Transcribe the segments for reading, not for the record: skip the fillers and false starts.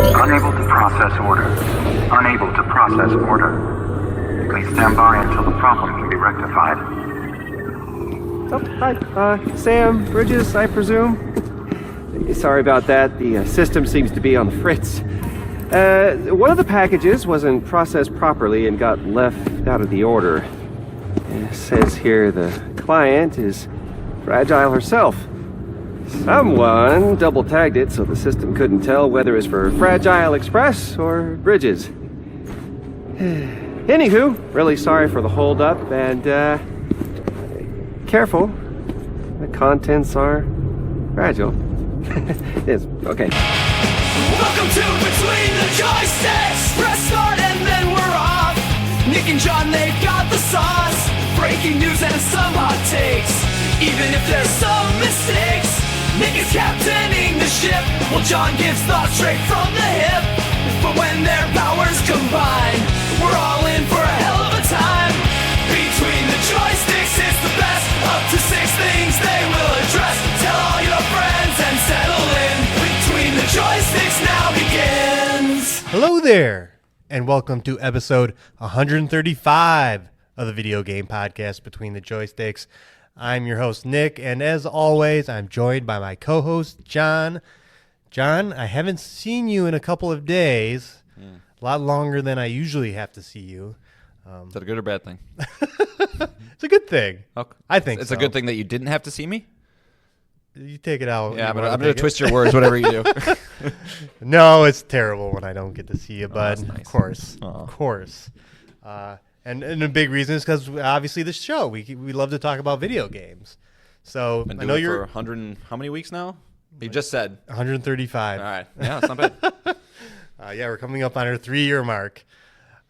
Unable to process order. Unable to process order. Please stand by until the problem can be rectified. Oh, hi. Sam, Bridges, I presume? Sorry about that. The system seems to be on the fritz. One of the packages wasn't processed properly and got left out of the order. It says here the client is fragile herself. Someone double-tagged it so the system couldn't tell whether it's for Fragile Express or Bridges. Anywho, really sorry for the hold-up, and, careful. The contents are fragile. Yes, okay. Welcome to Between the Joysticks. Press start and then we're off. Nick and John, they've got the sauce. Breaking news and some hot takes. Even if there's some mistakes, Nick is captaining the ship, while John gives thoughts straight from the hip. But when their powers combine, we're all in for a hell of a time. Between the Joysticks, it's the best. Up to 6 things they will address. Tell all your friends and settle in. Between the Joysticks now begins. Hello there, and welcome to episode 135 of the video game podcast Between the Joysticks. I'm your host, Nick, and as always, I'm joined by my co-host, John. John, I haven't seen you in a couple of days, a lot longer than I usually have to see you. Is that a good or bad thing? It's a good thing. Okay. I think it's so. a good thing that you didn't have to see me? You take it out. Yeah, but I'm going to twist your words, whatever you do. No, it's terrible when I don't get to see you, bud. That's nice. Of course. Aw. Of course. And a big reason is because obviously this show, we love to talk about video games. So Been I doing know it you're for 100 and how many weeks now? You just said. 135. All right. Yeah, it's not bad. Yeah, we're coming up on our 3-year mark.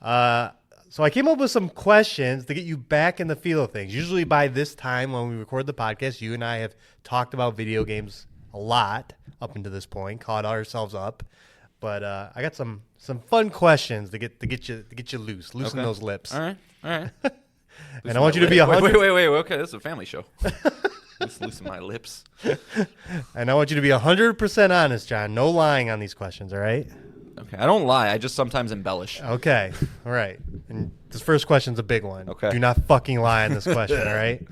So I came up with some questions to get you back in the feel of things. Usually by this time when we record the podcast, you and I have talked about video games a lot up until this point, caught ourselves up. But I got some fun questions to get you loosen Okay. those lips. All right. And I want you to be 100. Wait. Okay, this is a family show. Let's loosen my lips. And I want you to be 100% honest, John. No lying on these questions, all right? Okay, I don't lie. I just sometimes embellish. Okay. All right. And this first question's a big one. Okay. Do not fucking lie on this question, all right?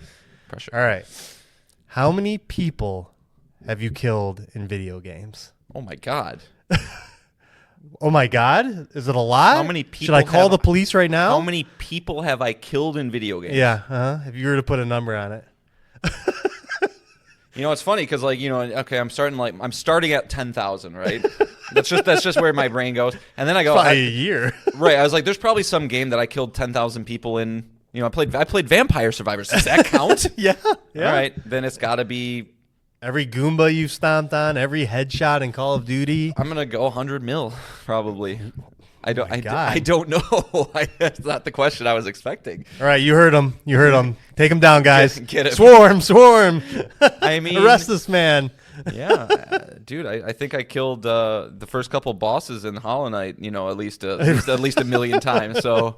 Pressure. All right. How many people have you killed in video games? Oh, my God. Oh my God! Is it a lot? How many people Should I call have- the police right now? How many people have I killed in video games? Yeah. If you were to put a number on it. You know, it's funny because, like, you know, okay, I'm starting at 10,000, right? that's just where my brain goes, and then I go, Probably a year. right? I was like, there's probably some game that I killed 10,000 people in. You know, I played Vampire Survivors. Does that count? Yeah. All right, then it's got to be. Every Goomba you've stomped on, every headshot in Call of Duty. I'm gonna go 100 mil probably. I don't know. That's not the question I was expecting. All right, you heard him. Take him down, guys. Get it. Swarm. I mean, arrest this man. Yeah, dude. I think I killed the first couple bosses in Hollow Knight. You know, at least a million times. So,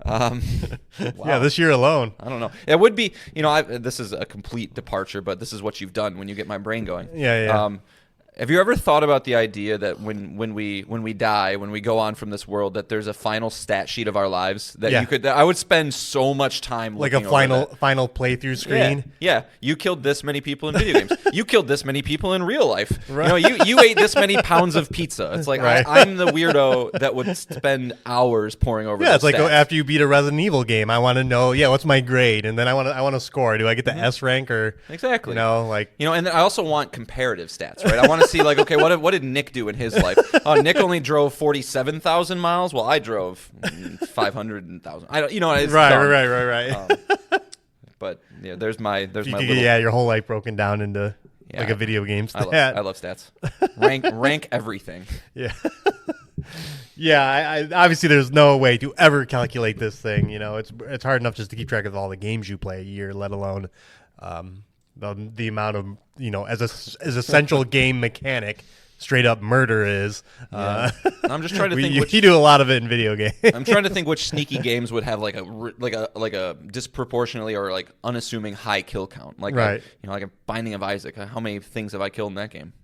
wow. Yeah, this year alone. I don't know. It would be. You know, this is a complete departure, but this is what you've done when you get my brain going. Yeah. Have you ever thought about the idea that when we die, when we go on from this world, that there's a final stat sheet of our lives that Yeah. you could? I would spend so much time Like looking a over final playthrough screen. Yeah. You killed this many people in video games. You killed this many people in real life. Right. You know, you ate this many pounds of pizza. It's like Right. I'm the weirdo that would spend hours poring over. Yeah, those it's like stats. after you beat a Resident Evil game, I want to know, what's my grade, and then I want to score. Do I get the S rank or Exactly. And then I also want comparative stats, right? I want to see like, okay, what did Nick do in his life? Oh, Nick only drove 47,000 miles. Well, I drove 500,000. I don't, it's dumb. Right. But yeah, there's my little. Yeah, your whole life broken down into Yeah. like a video game stat. I love stats. Rank everything. Yeah. Yeah, I obviously there's no way to ever calculate this thing. You know, it's hard enough just to keep track of all the games you play a year, let alone the amount of, as a central game mechanic, straight up murder is. I'm just trying to think. You do a lot of it in video games. I'm trying to think which sneaky games would have like a disproportionately or like unassuming high kill count. Like Right. like a Binding of Isaac. How many things have I killed in that game?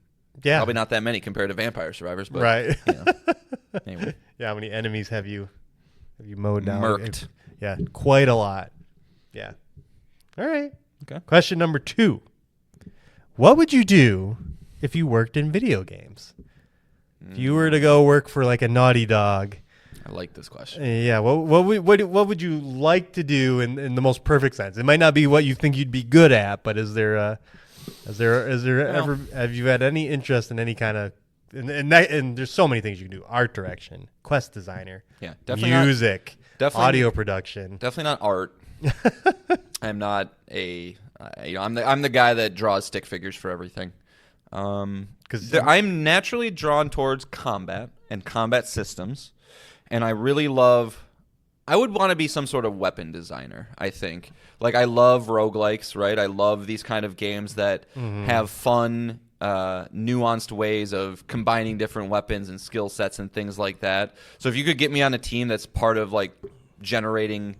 Yeah. Probably not that many compared to Vampire Survivors, but Right. you know. Anyway, Yeah, how many enemies have you mowed down? murked. Yeah, quite a lot. Yeah. All right. Okay. Question number 2. What would you do if you worked in video games? If you were to go work for like a Naughty Dog, I like this question. yeah, what would you like to do in the most perfect sense? It might not be what you think you'd be good at, but is there ever have you had any interest in any kind of and there's so many things you can do: art direction, quest designer, Yeah, definitely music, definitely- audio production. Definitely not art. I'm not a. I'm the guy that draws stick figures for everything. Because I'm naturally drawn towards combat and combat systems, and I really love. I would want to be some sort of weapon designer, I think. Like, I love roguelikes, right? I love these kind of games that have fun, nuanced ways of combining different weapons and skill sets and things like that. So if you could get me on a team that's part of, like, generating,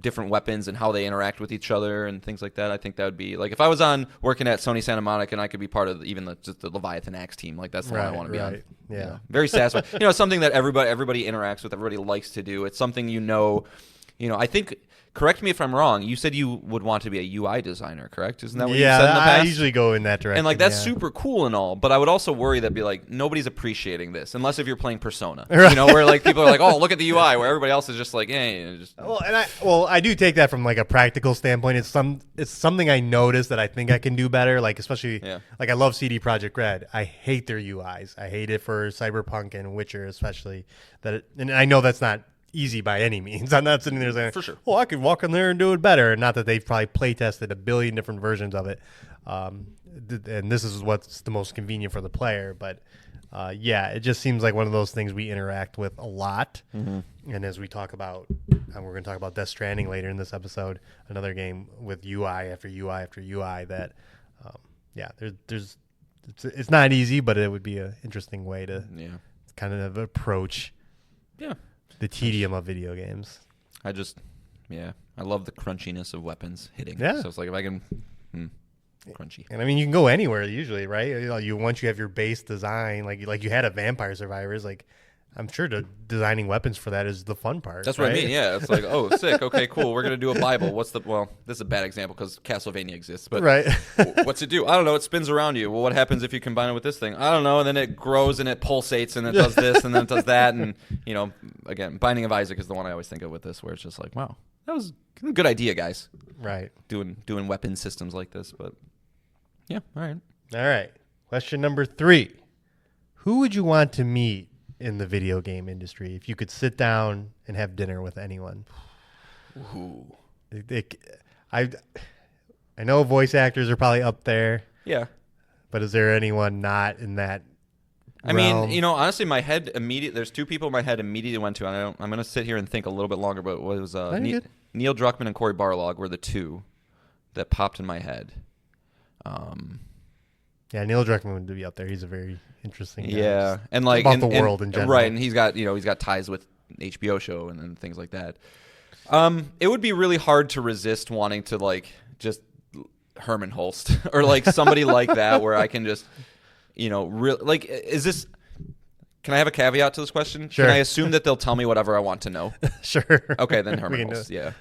different weapons and how they interact with each other and things like that, I think that would be, like, if I was working at Sony Santa Monica and I could be part of even just the Leviathan Axe team, like, that's the one I want to be on. Yeah. Very satisfying. Something that everybody interacts with, everybody likes to do. It's something I think, correct me if I'm wrong, you said you would want to be a UI designer, correct? Isn't that what you said in the past? I usually go in that direction. And, like, that's super cool and all, but I would also worry that be like, nobody's appreciating this, unless if you're playing Persona. Right. Where, like, people are like, oh, look at the UI, where everybody else is just like, I do take that from, like, a practical standpoint. It's something I notice that I think I can do better, like, especially like, I love CD Projekt Red. I hate their UIs. I hate it for Cyberpunk and Witcher especially. And I know that's not easy by any means. I'm not sitting there saying, for sure, well, I could walk in there and do it better. Not that they've probably play tested a billion different versions of it, and this is what's the most convenient for the player. But it just seems like one of those things we interact with a lot. And as we talk about, and we're going to talk about Death Stranding later in this episode, another game with UI after UI after UI that it's not easy, but it would be an interesting way to kind of approach the tedium of video games. I love the crunchiness of weapons hitting. Yeah. So it's like, if I can, crunchy. And I mean, you can go anywhere usually, right? Once you have your base design, like you had a Vampire Survivors, like, I'm sure designing weapons for that is the fun part. That's what I mean. Yeah, it's like, oh, sick. Okay, cool. We're gonna do a Bible. This is a bad example because Castlevania exists, but right. What's it do? I don't know. It spins around you. Well, what happens if you combine it with this thing? I don't know. And then it grows and it pulsates and it does this and then it does that. And again, Binding of Isaac is the one I always think of with this, where it's just like, wow, that was a good idea, guys. Right. Doing weapon systems like this, but yeah, all right. Question number 3: Who would you want to meet in the video game industry if you could sit down and have dinner with anyone? Ooh. I know voice actors are probably up there. Yeah. But is there anyone not in that I realm? mean, honestly, my head there's two people my head immediately went to, and I'm going to sit here and think a little bit longer, but it was Neil Druckmann and Cory Barlog were the two that popped in my head. Yeah, Neil Druckmann would be up there. He's a very interesting guy. Yeah, and like about the world in general, right? And he's got ties with an HBO show and things like that. It would be really hard to resist wanting to, like, just Herman Holst or like somebody like that, where I can just like, is this? Can I have a caveat to this question? Sure. Can I assume that they'll tell me whatever I want to know? Sure. Okay, then Herman Holst. Yeah.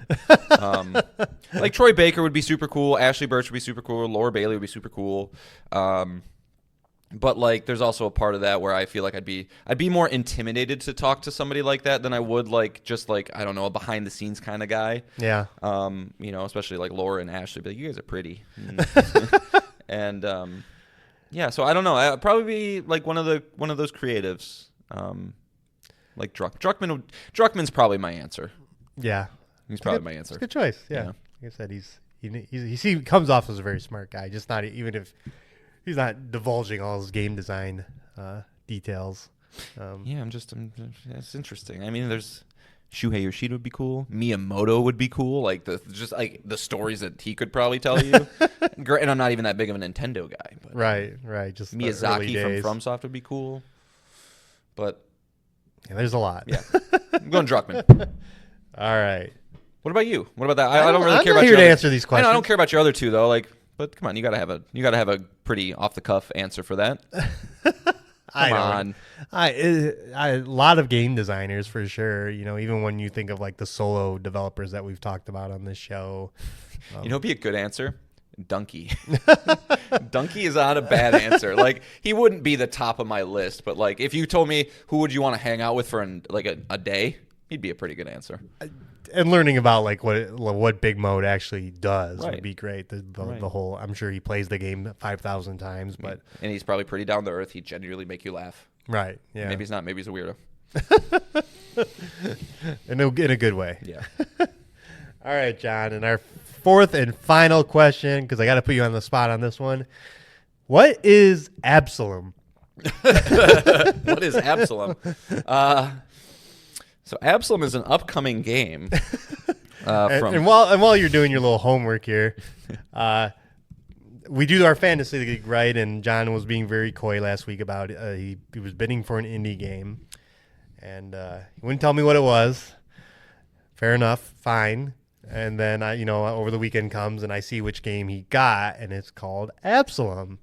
Like, Troy Baker would be super cool. Ashley Birch would be super cool. Laura Bailey would be super cool. But, like, there's also a part of that where I feel like I'd be more intimidated to talk to somebody like that than I would, like, just, like, I don't know, a behind the scenes kind of guy. Yeah. Especially like Laura and Ashley, but like, you guys are pretty. And so I don't know. I'd probably be like one of those creatives. Like Druckmann. Druckmann's probably my answer. Yeah. He's probably my answer. It's a good choice. Yeah. Like I said, he comes off as a very smart guy. Just not, even if he's not divulging all his game design details. It's interesting. I mean, there's Shuhei Yoshida would be cool. Miyamoto would be cool. Like the stories that he could probably tell you. And I'm not even that big of a Nintendo guy. But right. Just Miyazaki from FromSoft would be cool. But there's a lot. Yeah, I'm going Druckmann. All right. What about you? What about that? I don't really care I'm about here your to other, answer these questions. I don't care about your other two though. Like, but come on, you gotta have a pretty off the cuff answer for that. Come on. A lot of game designers for sure. Even when you think of like the solo developers that we've talked about on this show. It'd be a good answer. Donkey. Donkey is not a bad answer. Like, he wouldn't be the top of my list, but like, if you told me who would you want to hang out with for a day, he'd be a pretty good answer. And learning about like what Big Mode actually does Right. would be great. The Right. whole, I'm sure he plays the game 5,000 times, but And he's probably pretty down to earth. He'd genuinely make you laugh. right, yeah, Maybe he's not. Maybe he's a weirdo. in a good way. Yeah. All right, John, and our fourth and final question, because I got to put you on the spot on this one. What is Absalom? What is Absalom? So Absalom is an upcoming game. And while you're doing your little homework here, we do our fantasy league, right? And John was being very coy last week about he was bidding for an indie game, and he wouldn't tell me what it was. Fair enough, fine. And then over the weekend comes and I see which game he got, and it's called Absalom.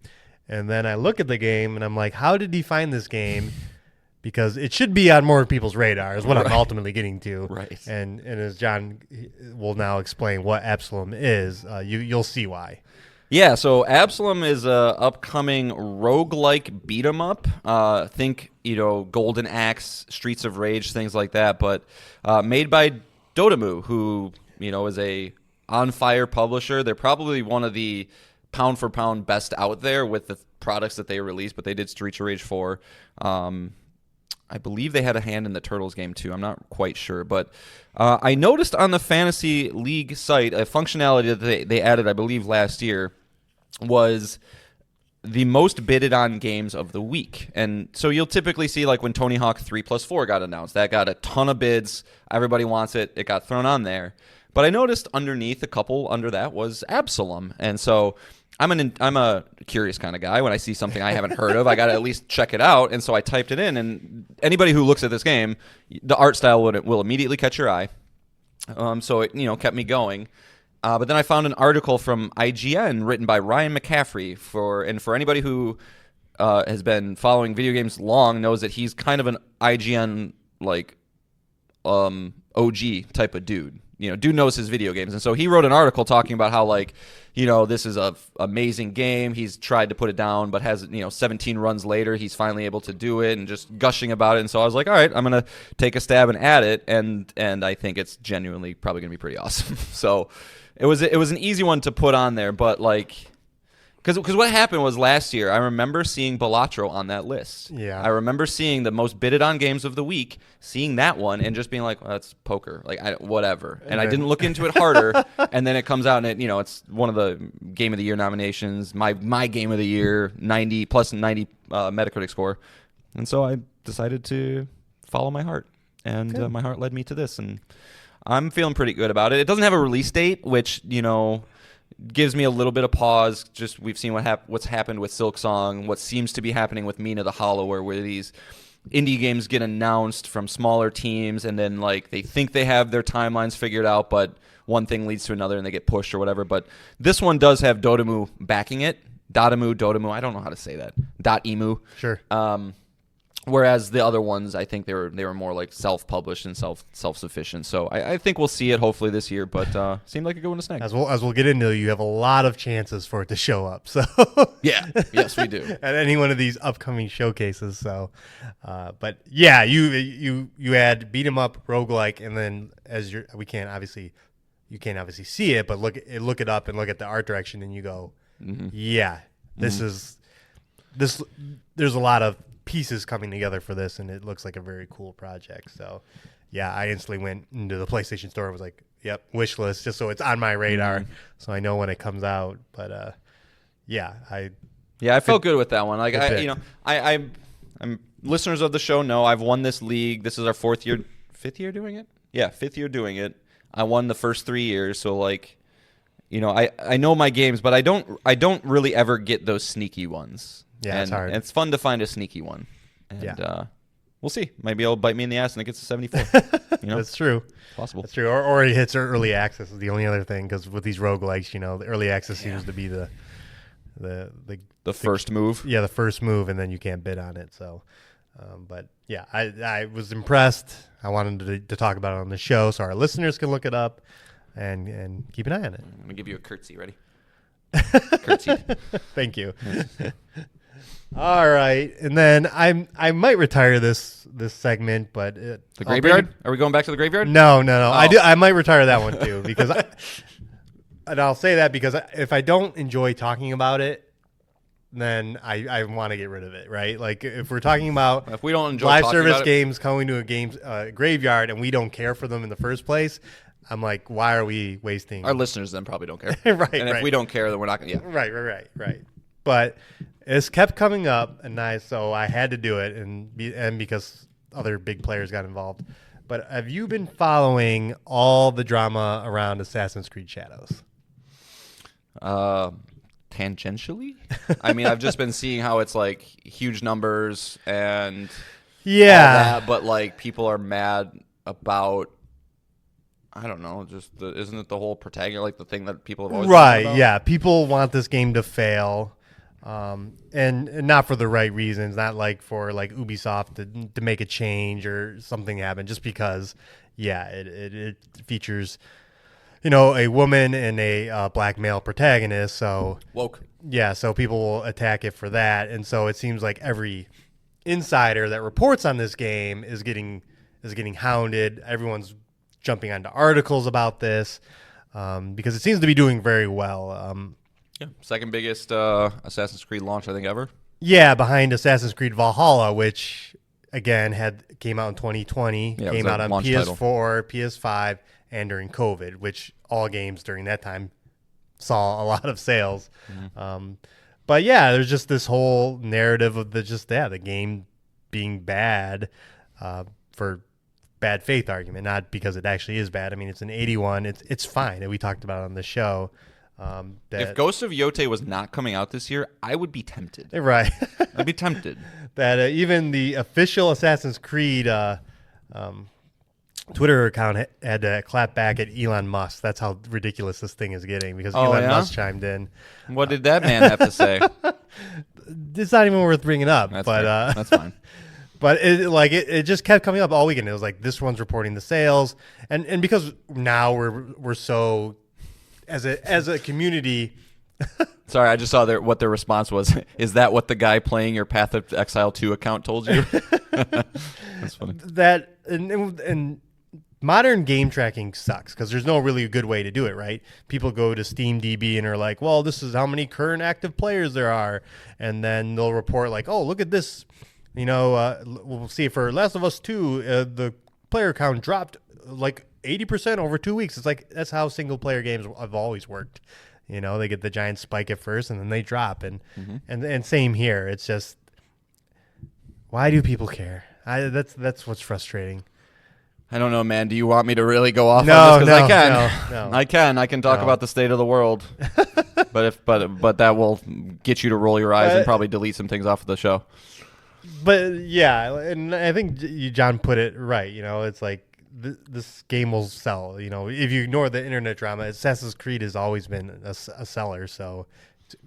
And then I look at the game and I'm like, how did he find this game? Because it should be on more people's radar is what I'm ultimately getting to. Right. And as John will now explain what Absalom is, you'll see why. Yeah, so Absalom is a upcoming roguelike beat 'em up. Think, Golden Axe, Streets of Rage, things like that, but made by Dotemu, who, is a on-fire publisher. They're probably one of the pound for pound best out there with the products that they released, but they did Streets of Rage 4. I believe they had a hand in the Turtles game too. I'm not quite sure, but I noticed on the Fantasy League site a functionality that they added, I believe, last year was the most bidded on games of the week. And so you'll typically see, like, when Tony Hawk 3+4 got announced, that got a ton of bids. Everybody wants it. It got thrown on there. But I noticed underneath, a couple under that was Absalom. And so I'm a curious kind of guy. When I see something I haven't heard of, I got to at least check it out. And so I typed it in, and anybody who looks at this game, the art style will immediately catch your eye. So it kept me going. But then I found an article from IGN written by Ryan McCaffrey for anybody who has been following video games long knows that he's kind of an IGN OG type of dude. Dude knows his video games. And so he wrote an article talking about how, this is a amazing game. He's tried to put it down, but has, 17 runs later, he's finally able to do it, and just gushing about it. And so I was like, all right, I'm going to take a stab and add it. And I think it's genuinely probably going to be pretty awesome. So it was an easy one to put on there, but because what happened was last year, I remember seeing Balatro on that list. Yeah. I remember seeing the most bidded on games of the week, seeing that one, and just being like, well, that's poker, whatever. And I didn't look into it harder. And then it comes out, and it's one of the Game of the Year nominations, my Game of the Year, 90 Metacritic score. And so I decided to follow my heart, and my heart led me to this, and I'm feeling pretty good about it. It doesn't have a release date, which gives me a little bit of pause. Just we've seen what's happened with Silksong, what seems to be happening with Mina the Hollower, where these indie games get announced from smaller teams, and then they think they have their timelines figured out, but one thing leads to another and they get pushed or whatever. But this one does have Dotemu backing it. Dotemu, I don't know how to say that. .emu. Sure. Whereas the other ones, I think they were more self-published and self-sufficient. So I think we'll see it hopefully this year, but seemed like a good one to snag. As we'll get into, you have a lot of chances for it to show up. So Yeah, yes, we do. At any one of these upcoming showcases. So, but yeah, you add beat 'em up, roguelike, and then you can't obviously see it, but look it up and look at the art direction, and you go, yeah, this. There's a lot of pieces coming together for this, and it looks like a very cool project. So yeah, I instantly went into the PlayStation Store and was like, yep, wish list, just so it's on my radar, so I know when it comes out. But I felt good with that one. I'm listeners of the show know I've won this league. This is our fifth year doing it. Yeah, fifth year doing it. I won the first 3 years, so I know my games, but I don't really ever get those sneaky ones. Yeah, it's hard. And it's fun to find a sneaky one. And we'll see. Maybe it'll bite me in the ass and it gets a 74. That's true. Possible. That's true. Or it hits early access is the only other thing, because with these roguelikes, the early access seems to be the The first move. Yeah, the first move, and then you can't bid on it. So, but yeah, I was impressed. I wanted to talk about it on the show so our listeners can look it up and keep an eye on it. I'm gonna give you a curtsy. Ready? Curtsy. Thank you. All right, and then I might retire this segment, but The graveyard? Are we going back to the graveyard? No. Oh. I might retire that one too because and I'll say that because if I don't enjoy talking about it, then I want to get rid of it, right? Like if we're talking about if we don't enjoy live talking service about games coming to a graveyard and we don't care for them in the first place, I'm like, why are we wasting? Our listeners then probably don't care. Right. And if we don't care, then we're not going to. Yeah. Right. But it's kept coming up, and so I had to do it, and because other big players got involved. But have you been following all the drama around Assassin's Creed Shadows? Tangentially? I mean, I've just been seeing how it's like huge numbers and all that, but like people are mad about. I don't know. Just isn't it the whole protagonist, like the thing that people have always right? about? Yeah, people want this game to fail, and not for the right reasons. Not like for like Ubisoft to make a change or something happen. Just because, it features, a woman and a black male protagonist. So woke. Yeah, so people will attack it for that, and so it seems like every insider that reports on this game is getting hounded. Everyone's jumping onto articles about this because it seems to be doing very well. Second biggest Assassin's Creed launch I think ever. Yeah, behind Assassin's Creed Valhalla, which again came out in 2020, came out on PS4, PS5, and during COVID, which all games during that time saw a lot of sales. Mm-hmm. But yeah, there's just this whole narrative of the game being bad for bad faith argument, not because it actually is bad. I mean, it's an 81. It's fine. And we talked about it on the show. If Ghost of Yotei was not coming out this year, I would be tempted. Right. I'd be tempted. That even the official Assassin's Creed Twitter account had to clap back at Elon Musk. That's how ridiculous this thing is getting because Elon Musk chimed in. What did that man have to say? It's not even worth bringing up. That's fine. But it just kept coming up all weekend. It was like this one's reporting the sales, and because now we're so as a community. Sorry, I just saw what their response was. Is that what the guy playing your Path of Exile 2 account told you? That's funny. That and modern game tracking sucks because there's no really good way to do it, right? People go to SteamDB and are like, well, this is how many current active players there are, and then they'll report like, oh, look at this. We'll see for Last of Us 2, the player count dropped like 80% over 2 weeks. It's like that's how single player games have always worked. They get the giant spike at first and then they drop, and same here. It's just, why do people care? That's what's frustrating. I don't know, man. Do you want me to really go off on this? Because I can. No. I can talk about the state of the world. but that will get you to roll your eyes and probably delete some things off of the show. But yeah, and I think John put it right. It's like this game will sell. If you ignore the internet drama, Assassin's Creed has always been a seller. So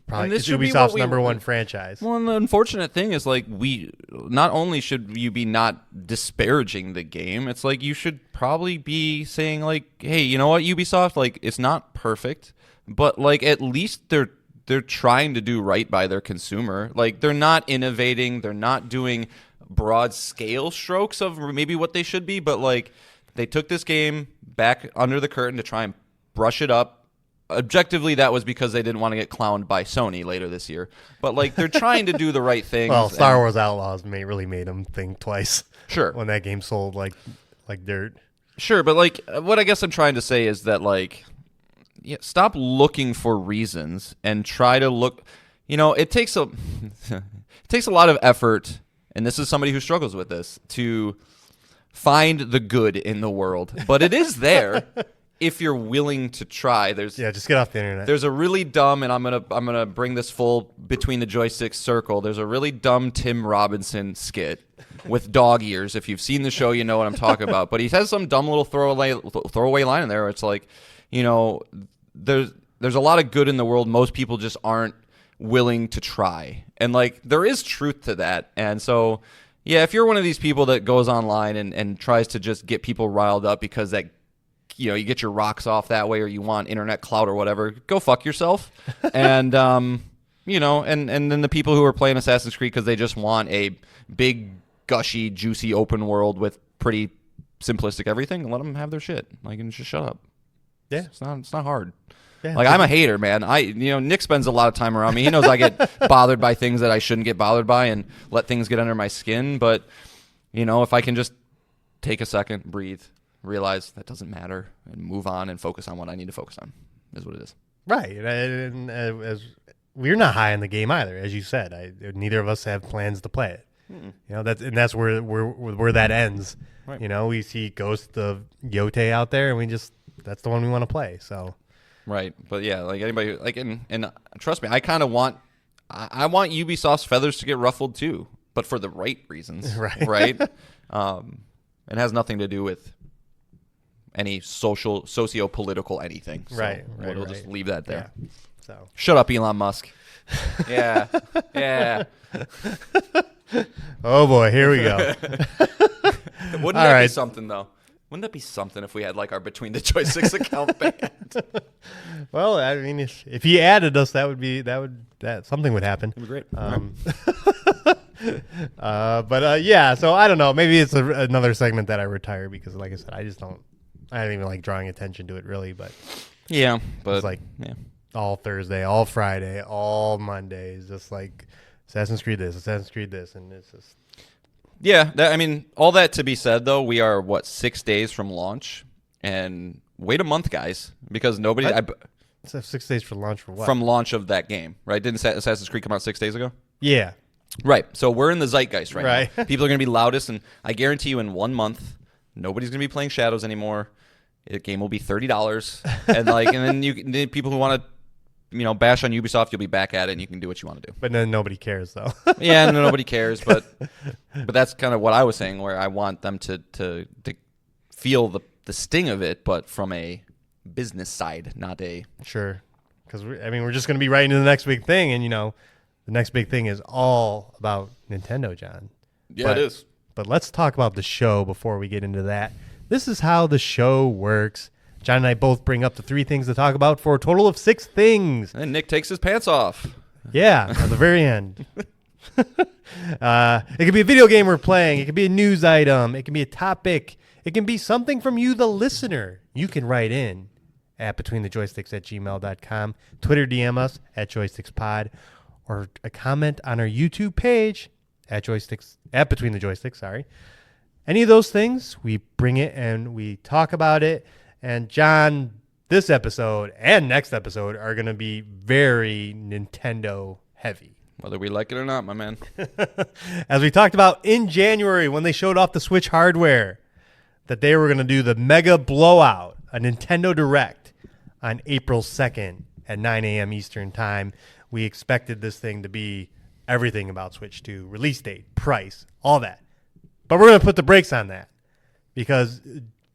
probably it's Ubisoft's number one franchise. Well, and the unfortunate thing is like we not only should you be not disparaging the game, it's like you should probably be saying like, hey, you know what, Ubisoft, like it's not perfect, but like at least they're trying to do right by their consumer. Like they're not innovating, they're not doing broad scale strokes of maybe what they should be, but like they took this game back under the curtain to try and brush it up. Objectively, that was because they didn't want to get clowned by Sony later this year. But like they're trying to do the right thing. Well, Star Wars Outlaws really made them think twice. Sure. When that game sold like dirt. Sure, but like what I guess I'm trying to say is that like stop looking for reasons and try to look. It takes a lot of effort, and this is somebody who struggles with this, to find the good in the world. But it is there if you're willing to try. Just get off the internet. There's a really dumb, and I'm gonna bring this full between the joysticks circle. There's a really dumb Tim Robinson skit with dog ears. If you've seen the show, you know what I'm talking about. But he has some dumb little throwaway line in there. Where it's like, there's a lot of good in the world. Most people just aren't willing to try. And like there is truth to that. And so yeah, if you're one of these people that goes online and tries to just get people riled up because that you get your rocks off that way, or you want internet clout or whatever, go fuck yourself. And and then the people who are playing Assassin's Creed because they just want a big, gushy, juicy open world with pretty simplistic everything, let them have their shit. Like, and just shut up. Yeah, it's not hard. Yeah, like I'm a hater, man. Nick spends a lot of time around me. He knows I get bothered by things that I shouldn't get bothered by and let things get under my skin. But if I can just take a second, breathe, realize that doesn't matter, and move on and focus on what I need to focus on, is what it is. Right, and as we're not high in the game either, as you said. Neither of us have plans to play it. That's where that ends. Right. We see Ghost of Yote out there, and that's the one we want to play. So. Right, but yeah, like anybody, like and trust me, I kind of want Ubisoft's feathers to get ruffled too, but for the right reasons, right? It has nothing to do with any socio-political anything. So right. We'll just leave that there. Yeah. So shut up, Elon Musk. Yeah. Oh boy, here we go. Wouldn't that be something though? Wouldn't that be something if we had like our Between the Joysticks account banned? Well, I mean, if he added us, that something would happen. It'd be great. Yeah. So I don't know. Maybe it's another segment that I retire because, like I said, I don't even like drawing attention to it really. But yeah, but it's like all Thursday, all Friday, all Mondays, just like Assassin's Creed this, and it's just. Yeah, all that to be said, though, we are, 6 days from launch? And wait a month, guys, because nobody... So 6 days for launch for what? From launch of that game, right? Didn't Assassin's Creed come out 6 days ago? Yeah. Right, so we're in the zeitgeist right now. People are going to be loudest, and I guarantee you in 1 month, nobody's going to be playing Shadows anymore. The game will be $30, and then people who want to bash on Ubisoft, you'll be back at it, and you can do what you want to do. But then nobody cares, though. Yeah, nobody cares. But that's kind of what I was saying, where I want them to feel the sting of it, but from a business side, not a sure. Because we're just going to be right into the next big thing, and the next big thing is all about Nintendo, John. Yeah, it is. But let's talk about the show before we get into that. This is how the show works. John and I both bring up the 3 things to talk about for a total of 6 things. And Nick takes his pants off. Yeah, at the very end. It could be a video game we're playing. It could be a news item. It can be a topic. It can be something from you, the listener. You can write in at betweenthejoysticks@gmail.com. Twitter DM us at joystickspod, or a comment on our YouTube page at Between the Joysticks. Sorry. Any of those things, we bring it and we talk about it. And John, this episode and next episode are going to be very Nintendo heavy. Whether we like it or not, my man. As we talked about in January when they showed off the Switch hardware, that they were going to do the Mega Blowout, a Nintendo Direct, on April 2nd at 9 a.m. Eastern Time. We expected this thing to be everything about Switch 2, release date, price, all that. But we're going to put the brakes on that because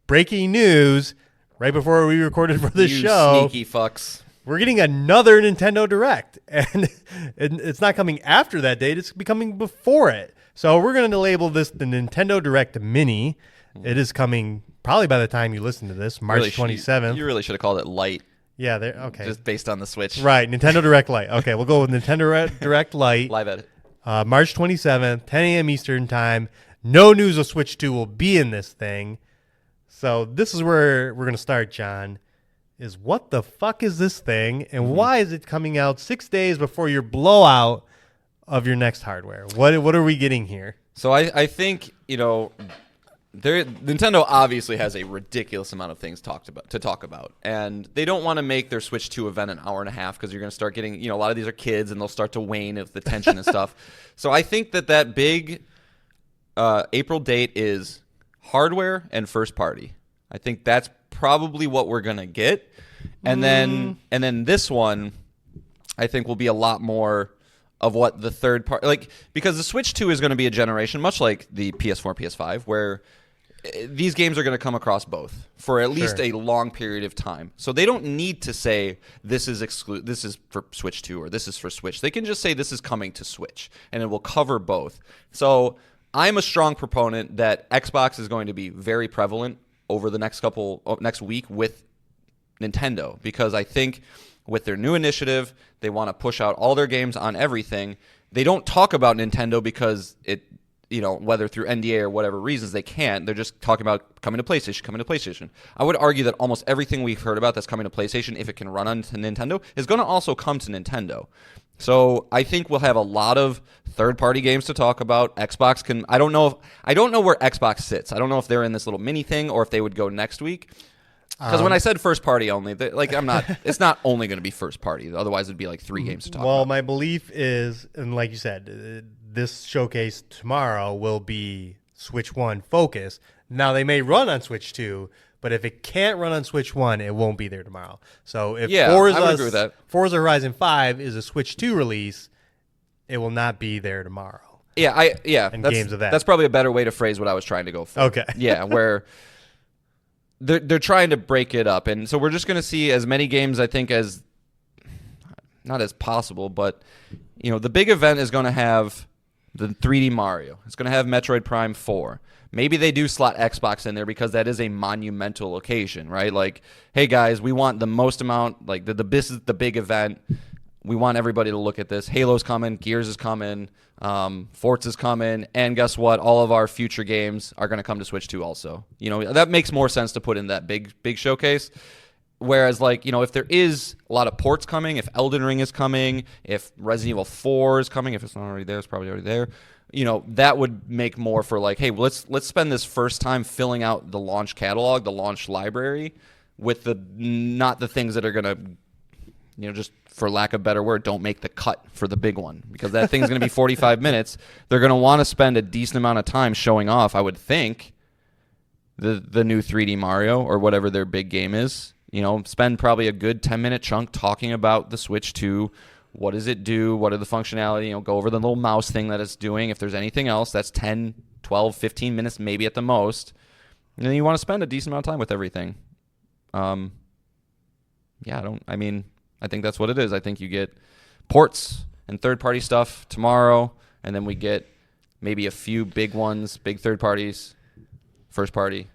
breaking news... Right before we recorded for this show, sneaky fucks, we're getting another Nintendo Direct, and it's not coming after that date; it's coming before it. So we're going to label this the Nintendo Direct Mini. It is coming probably by the time you listen to this, March 27th. You really should have called it Lite. Yeah, okay. Just based on the Switch, right? Nintendo Direct Lite. Okay, we'll go with Nintendo Direct Lite. Live edit. March 27th, 10 a.m. Eastern Time. No news of Switch 2 will be in this thing. So this is where we're going to start, John, is what the fuck is this thing, and why is it coming out 6 days before your blowout of your next hardware? What are we getting here? So I think, Nintendo obviously has a ridiculous amount of things to talk about, and they don't want to make their Switch 2 event an hour and a half because you're going to start getting, a lot of these are kids, and they'll start to wane of the tension and stuff. So I think that big April date is hardware and first party. I think that's probably what we're gonna get, and then this one, I think will be a lot more of what the third part, because the Switch 2 is going to be a generation much like the PS4, PS5, where these games are going to come across both for at least a long period of time. So they don't need to say this is for Switch 2 or this is for Switch. They can just say this is coming to Switch, and it will cover both. So I'm a strong proponent that Xbox is going to be very prevalent over the next week with Nintendo, because I think with their new initiative, they want to push out all their games on everything. They don't talk about Nintendo because whether through NDA or whatever reasons they can't. They're just talking about coming to PlayStation. I would argue that almost everything we've heard about that's coming to PlayStation, if it can run on to Nintendo, is going to also come to Nintendo. So I think we'll have a lot of third-party games to talk about. Xbox can. I don't know where Xbox sits. I don't know if they're in this little mini thing or if they would go next week. Because when I said first party only, I'm not. It's not only going to be first party. Otherwise, it'd be like 3 games to talk about. Well, my belief is, and like you said, this showcase tomorrow will be Switch 1 focus. Now they may run on Switch 2, but if it can't run on Switch 1, it won't be there tomorrow. So if I would agree with that. Forza Horizon 5 is a Switch 2 release, it will not be there tomorrow. And games of that. That's probably a better way to phrase what I was trying to go for. Okay. Yeah, where they're trying to break it up, and so we're just going to see as many games, I think, as not as possible, but the big event is going to have the 3D Mario. It's going to have Metroid Prime 4. Maybe they do slot Xbox in there because that is a monumental occasion, right? Like, hey guys, we want the most amount, like this is the big event. We want everybody to look at this. Halo's coming, Gears is coming, Forza's coming, and guess what? All of our future games are going to come to Switch 2 also. That makes more sense to put in that big showcase. Whereas, if there is a lot of ports coming, if Elden Ring is coming, if Resident Evil 4 is coming, if it's not already there, it's probably already there. That would make more for hey, let's spend this first time filling out the launch catalog, the launch library, with not the things that are going to, just for lack of a better word, don't make the cut for the big one, because that thing's going to be 45 minutes. They're going to want to spend a decent amount of time showing off, I would think, the new 3D Mario or whatever their big game is. Spend probably a good 10-minute chunk talking about the Switch 2. What does it do? What are the functionality? Go over the little mouse thing that it's doing. If there's anything else, that's 10, 12, 15 minutes maybe at the most. And then you want to spend a decent amount of time with everything. I think that's what it is. I think you get ports and third-party stuff tomorrow, and then we get maybe a few big ones, big third parties, first party,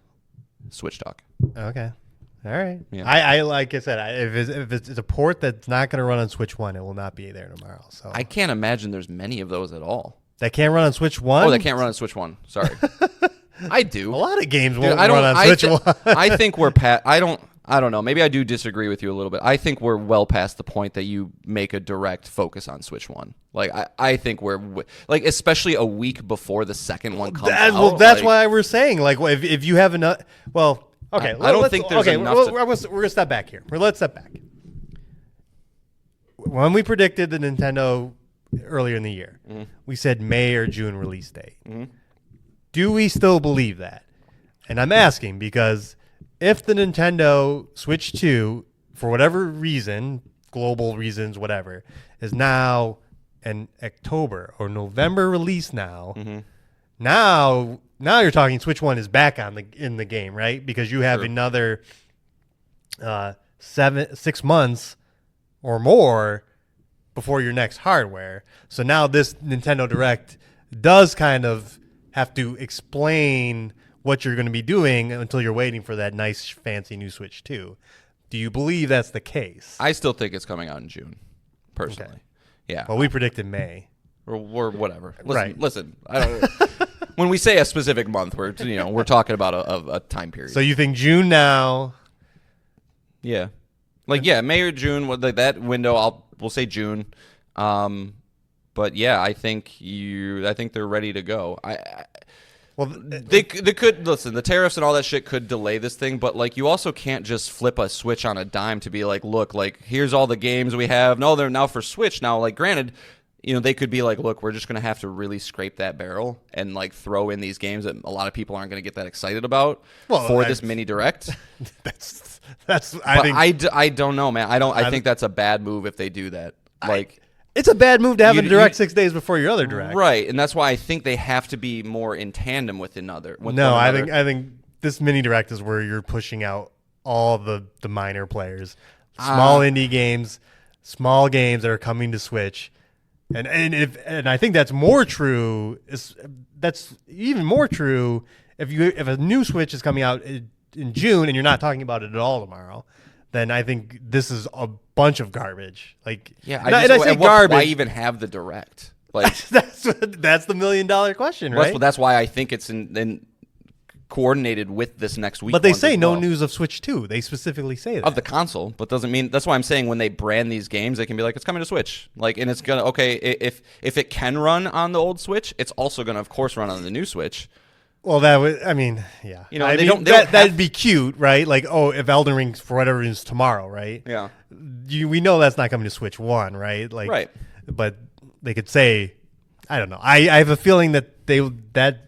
Switch talk. Okay. All right. Yeah. I like I said, if it's a port that's not going to run on Switch 1, it will not be there tomorrow. So I can't imagine there's many of those at all. That can't run on Switch 1? Oh, they can't run on Switch 1. Sorry. I do. A lot of games won't run on Switch 1. I think we're past. I don't know. Maybe I do disagree with you a little bit. I think we're well past the point that you make a direct focus on Switch 1. I think we're especially a week before the second one comes out. Well, that's why we're saying if you have enough. Well, okay. I don't think there's enough. We're gonna step back here. Let's step back. When we predicted the Nintendo earlier in the year, we said May or June release date. Do we still believe that? And I'm asking because if the Nintendo Switch 2, for whatever reason, global reasons, whatever, is now an October or November release now, now you're talking Switch 1 is back in the game, right? Because you have another 6 months or more before your next hardware. So now this Nintendo Direct does kind of have to explain what you're going to be doing until you're waiting for that nice, fancy new Switch 2. Do you believe that's the case? I still think it's coming out in June, personally. Okay. Yeah. Well, we predicted May. Or whatever. Right. Listen, I don't, when we say a specific month, we're talking about a time period. So you think June now? Yeah. May or June, that window, we'll say June. But yeah, I think they're ready to go. They could listen. The tariffs and all that shit could delay this thing, but you also can't just flip a switch on a dime to be look, here's all the games we have. No, they're now for Switch. Now, granted, they could be look, we're just gonna have to really scrape that barrel and throw in these games that a lot of people aren't gonna get that excited about for this mini direct. I don't know, man. I think that's a bad move if they do that. It's a bad move to have a direct 6 days before your other direct, right? And that's why I think they have to be more in tandem with another. I think this mini direct is where you're pushing out all the minor players, small indie games, small games that are coming to Switch, and I think that's more true. That's even more true if a new Switch is coming out in June and you're not talking about it at all tomorrow. Then I think this is a bunch of garbage. Like, yeah, I say garbage. Why even have the direct? Like, that's the $1 million question, right? That's why I think it's in coordinated with this next week. But they say no news of Switch 2. They specifically say that. Of the console, but doesn't mean. That's why I'm saying when they brand these games, they can be like, it's coming to Switch. Like, and it's gonna if it can run on the old Switch, it's also gonna of course run on the new Switch. Well, that would, I mean, yeah. You know, that'd be cute, right? Like, oh, if Elden Ring for whatever reason is tomorrow, right? Yeah. We know that's not coming to Switch 1, right? Like, right. But they could say, I don't know. I have a feeling that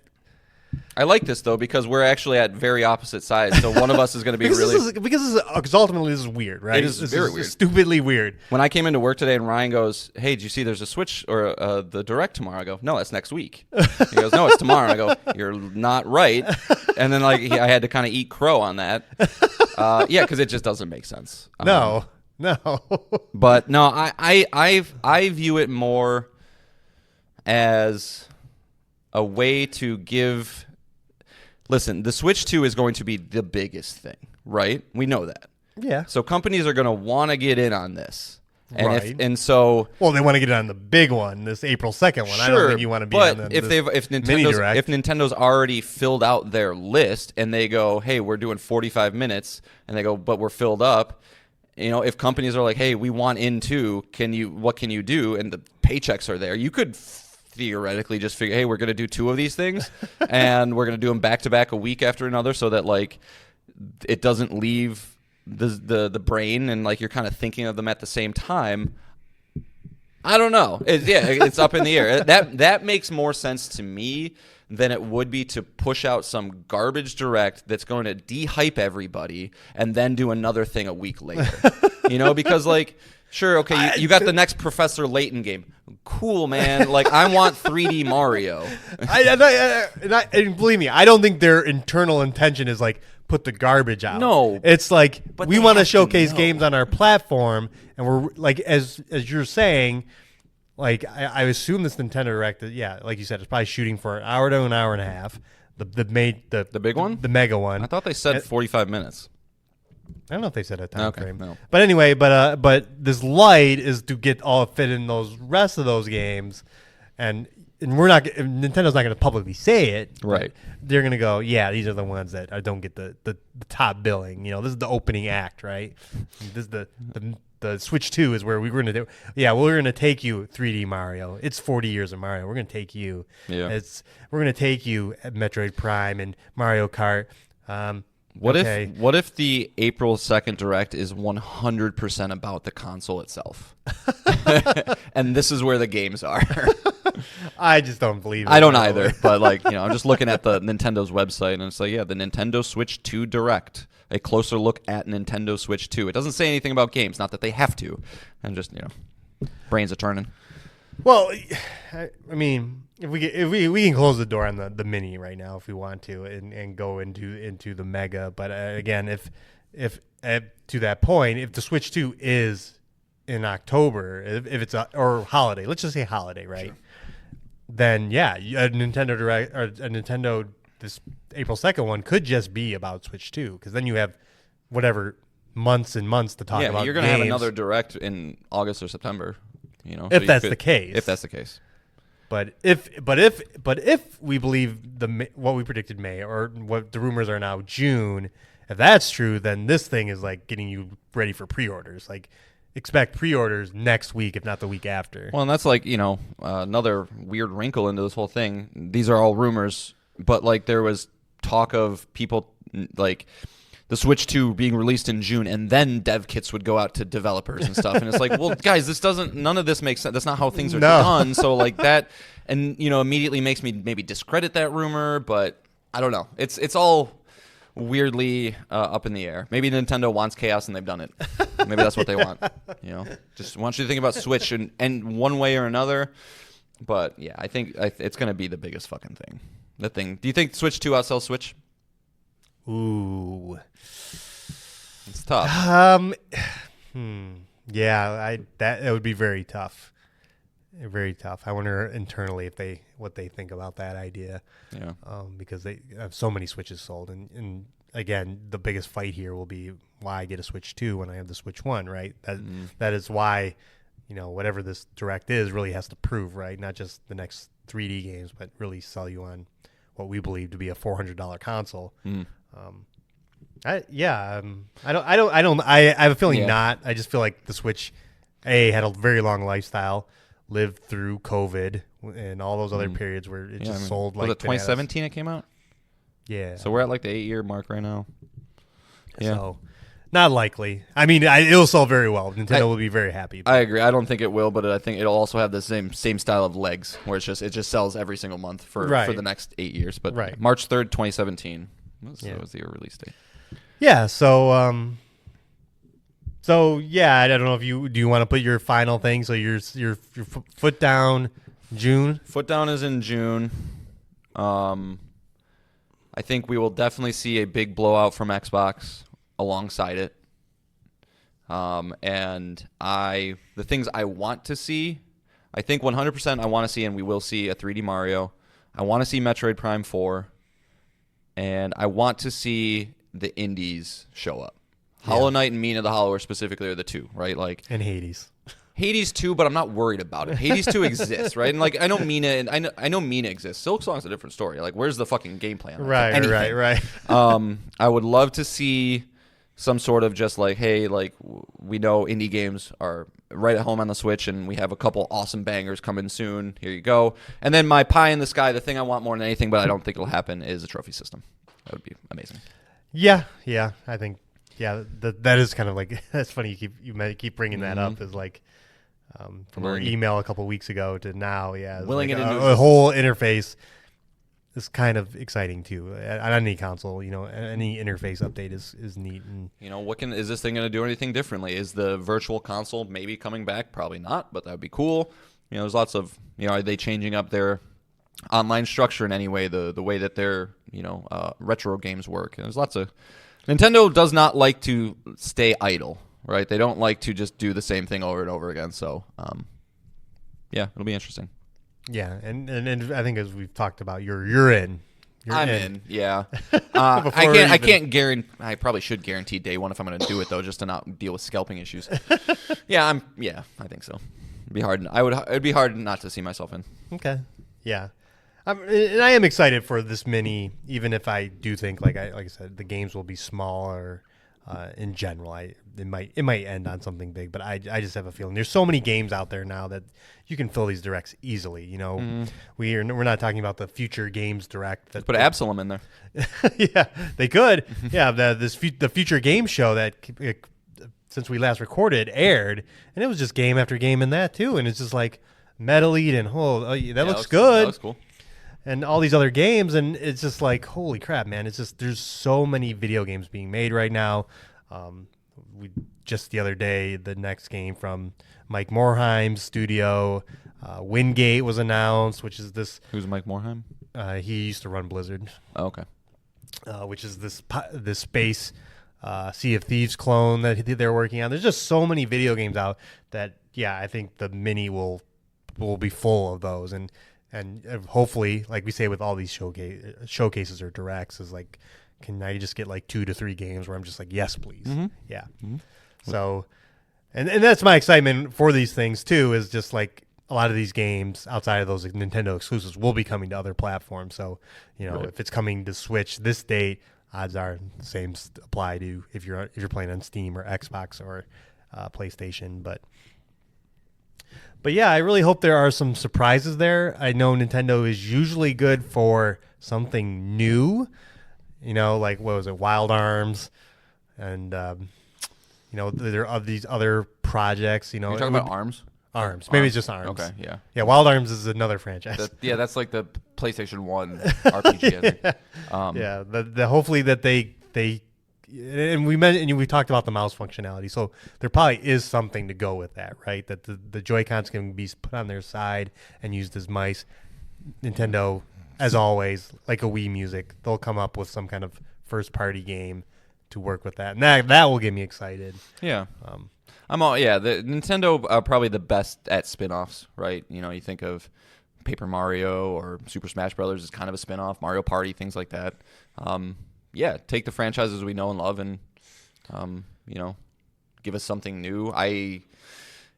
I like this though because we're actually at very opposite sides. So one of us is going to be because ultimately this is weird, right? It is very weird, stupidly weird. When I came into work today and Ryan goes, "Hey, did you see there's a Switch or the Direct tomorrow?" I go, "No, that's next week." He goes, "No, it's tomorrow." I go, "You're not right." And then I had to kind of eat crow on that. Yeah, because it just doesn't make sense. No. But no, I view it more as a way to give. Listen, the Switch 2 is going to be the biggest thing, right? We know that. Yeah. So companies are going to want to get in on this. And right. Well, they want to get on the big one, this April 2nd one. Sure, I don't think you want to be on if Nintendo's already filled out their list and they go, "Hey, we're doing 45 minutes," and they go, "But we're filled up." You know, if companies are like, "Hey, we want in too. What can you do?" and the paychecks are there, you could theoretically just figure, hey, we're going to do 2 of these things and we're going to do them back to back a week after another so that like it doesn't leave the brain and like you're kind of thinking of them at the same time. I don't know. It's up in the air. That makes more sense to me than it would be to push out some garbage direct that's going to de-hype everybody and then do another thing a week later. You know, because like, sure, okay, you got the next Professor Layton game. Cool, man. Like, I want 3D Mario. And believe me, I don't think their internal intention is like put the garbage out. No, it's like we want to showcase games on our platform, and we're like, as you're saying, like I assume this Nintendo Direct, like you said, it's probably shooting for an hour to an hour and a half. The big one, the mega one. I thought they said 45 minutes. I don't know if they said a time frame. No. But anyway, but this Lite is to get all fit in those rest of those games, and Nintendo's not going to publicly say it. Right. They're going to go, yeah, these are the ones that don't get the top billing. You know, this is the opening act, right? This is the Switch 2 is where we're going to do. Yeah, well, we're going to take you 3D Mario. It's 40 years of Mario. We're going to take you. Yeah. We're going to take you at Metroid Prime and Mario Kart. What if the April 2nd Direct is 100% about the console itself? And this is where the games are. I just don't believe it. I don't either, but like, you know, I'm just looking at the Nintendo's website and it's like, yeah, the Nintendo Switch 2 Direct, a closer look at Nintendo Switch 2. It doesn't say anything about games, not that they have to. And just, you know, brains are turning. Well, I mean, if we can close the door on the mini right now if we want to, and go into the mega. But again, if to that point, if the Switch 2 is in October, if it's or holiday, let's just say holiday, right? Sure. Then yeah, a Nintendo Direct or a Nintendo this April 2nd one could just be about Switch 2 because then you have whatever months and months to talk about. Yeah, you're going to have another Direct in August or September. You know, if that's the case. If that's the case. But if we believe what we predicted May or what the rumors are now June, if that's true, then this thing is like getting you ready for pre-orders. Like expect pre-orders next week, if not the week after. Well, and that's like, you know, another weird wrinkle into this whole thing. These are all rumors, but like there was talk of people like the Switch 2 being released in June, and then dev kits would go out to developers and stuff. And it's like, well, guys, none of this makes sense. That's not how things are done. So like that, and you know, immediately makes me maybe discredit that rumor. But I don't know. It's all weirdly up in the air. Maybe Nintendo wants chaos and they've done it. Maybe that's what they want. You know, just want you to think about Switch and one way or another. But yeah, I think it's going to be the biggest fucking thing. The thing. Do you think Switch 2 outsells Switch? Ooh. It's tough. Yeah, that would be very tough. Very tough. I wonder internally what they think about that idea. Yeah. Because they have so many Switches sold, and again, the biggest fight here will be why I get a Switch 2 when I have the Switch 1, right? That is why, whatever this Direct is really has to prove, right? Not just the next 3D games, but really sell you on what we believe to be a $400 console. I have a feeling not. I just feel like the Switch had a very long lifestyle, lived through COVID and all those other periods where it sold like. Was it 2017 it came out? Yeah. So we're at like the 8-year mark right now. Yeah. So not likely. I mean, it'll sell very well. Nintendo will be very happy. I agree. I don't think it will, but I think it'll also have the same style of legs, where it just sells every single month for the next 8 years. But March 3rd, 2017 was the release date. Yeah. So yeah, I don't know if do you want to put your final thing? So your foot down, June. Foot down is in June. I think we will definitely see a big blowout from Xbox alongside it. And the things I want to see, I think 100% I want to see, and we will see a 3D Mario. I want to see Metroid Prime 4, and I want to see the indies show up. Hollow Knight and Mina the Hollower specifically are the two, right? Like, and Hades. Hades 2, but I'm not worried about it. Hades 2 exists, right? And like I know Mina exists. Silksong's a different story. Like, where's the fucking gameplay on that? Right. I would love to see some sort of just like, hey, like we know indie games are right at home on the Switch, and we have a couple awesome bangers coming soon. Here you go. And then my pie in the sky, the thing I want more than anything, but I don't think it'll happen, is a trophy system. That would be amazing. Yeah, I think that is kind of like that's funny. You keep bringing that up as like from our email a couple weeks ago to now. Willing like into a whole interface is kind of exciting too. On any console, any interface update is neat. And is this thing going to do anything differently? Is the virtual console maybe coming back? Probably not, but that would be cool. There's lots of are they changing up their online structure in any way? The way that their retro games work. And there's lots of Nintendo does not like to stay idle, right? They don't like to just do the same thing over and over again. So, it'll be interesting. Yeah, and I think as we've talked about, you're in. I'm in. Yeah. I can't guarantee. I probably should guarantee day one if I'm going to do it though, just to not deal with scalping issues. I think so. It'd be hard. It'd be hard not to see myself in. Okay. Yeah. And I am excited for this mini, even if I do think, like I said, the games will be smaller in general. It might end on something big, but I just have a feeling there's so many games out there now that you can fill these directs easily. We're not talking about the future games direct. Put Absalom in there. Yeah, they could. Yeah, the future game show that since we last recorded aired, and it was just game after game in that too, and it's just like Metal Elite and that looks good. That looks cool. And all these other games, and it's just like, holy crap, man! It's just there's so many video games being made right now. We just the other day, the next game from Mike Morhaim's studio, Wingate was announced, which is this. Who's Mike Morhaim? He used to run Blizzard. Oh, okay. Which is this space Sea of Thieves clone that they're working on. There's just so many video games out that I think the mini will be full of those and hopefully, like we say with all these showcases or directs, is like, can I just get like 2 to 3 games where I'm just like, yes, please. Mm-hmm. Yeah. Mm-hmm. So, and that's my excitement for these things too, is just like a lot of these games outside of those Nintendo exclusives will be coming to other platforms. So, if it's coming to Switch this date, odds are the same apply to if you're playing on Steam or Xbox or PlayStation. But yeah, I really hope there are some surprises there. I know Nintendo is usually good for something new, like what was it, Wild Arms, and there are these other projects. You're talking about Arms. Arms, maybe it's just Arms. Okay, yeah. Yeah, Wild Arms is another franchise. That's like the PlayStation 1 RPG. I think. The hopefully that they. And we talked about the mouse functionality, so there probably is something to go with that, right? That the Joy-Cons can be put on their side and used as mice. Nintendo as always, like a Wii Music, they'll come up with some kind of first-party game to work with that, and that will get me excited. Yeah. The Nintendo are probably the best at spin-offs, right? You know, you think of Paper Mario or Super Smash Brothers is kind of a spin-off, Mario Party, things like that. Take the franchises we know and love and, give us something new.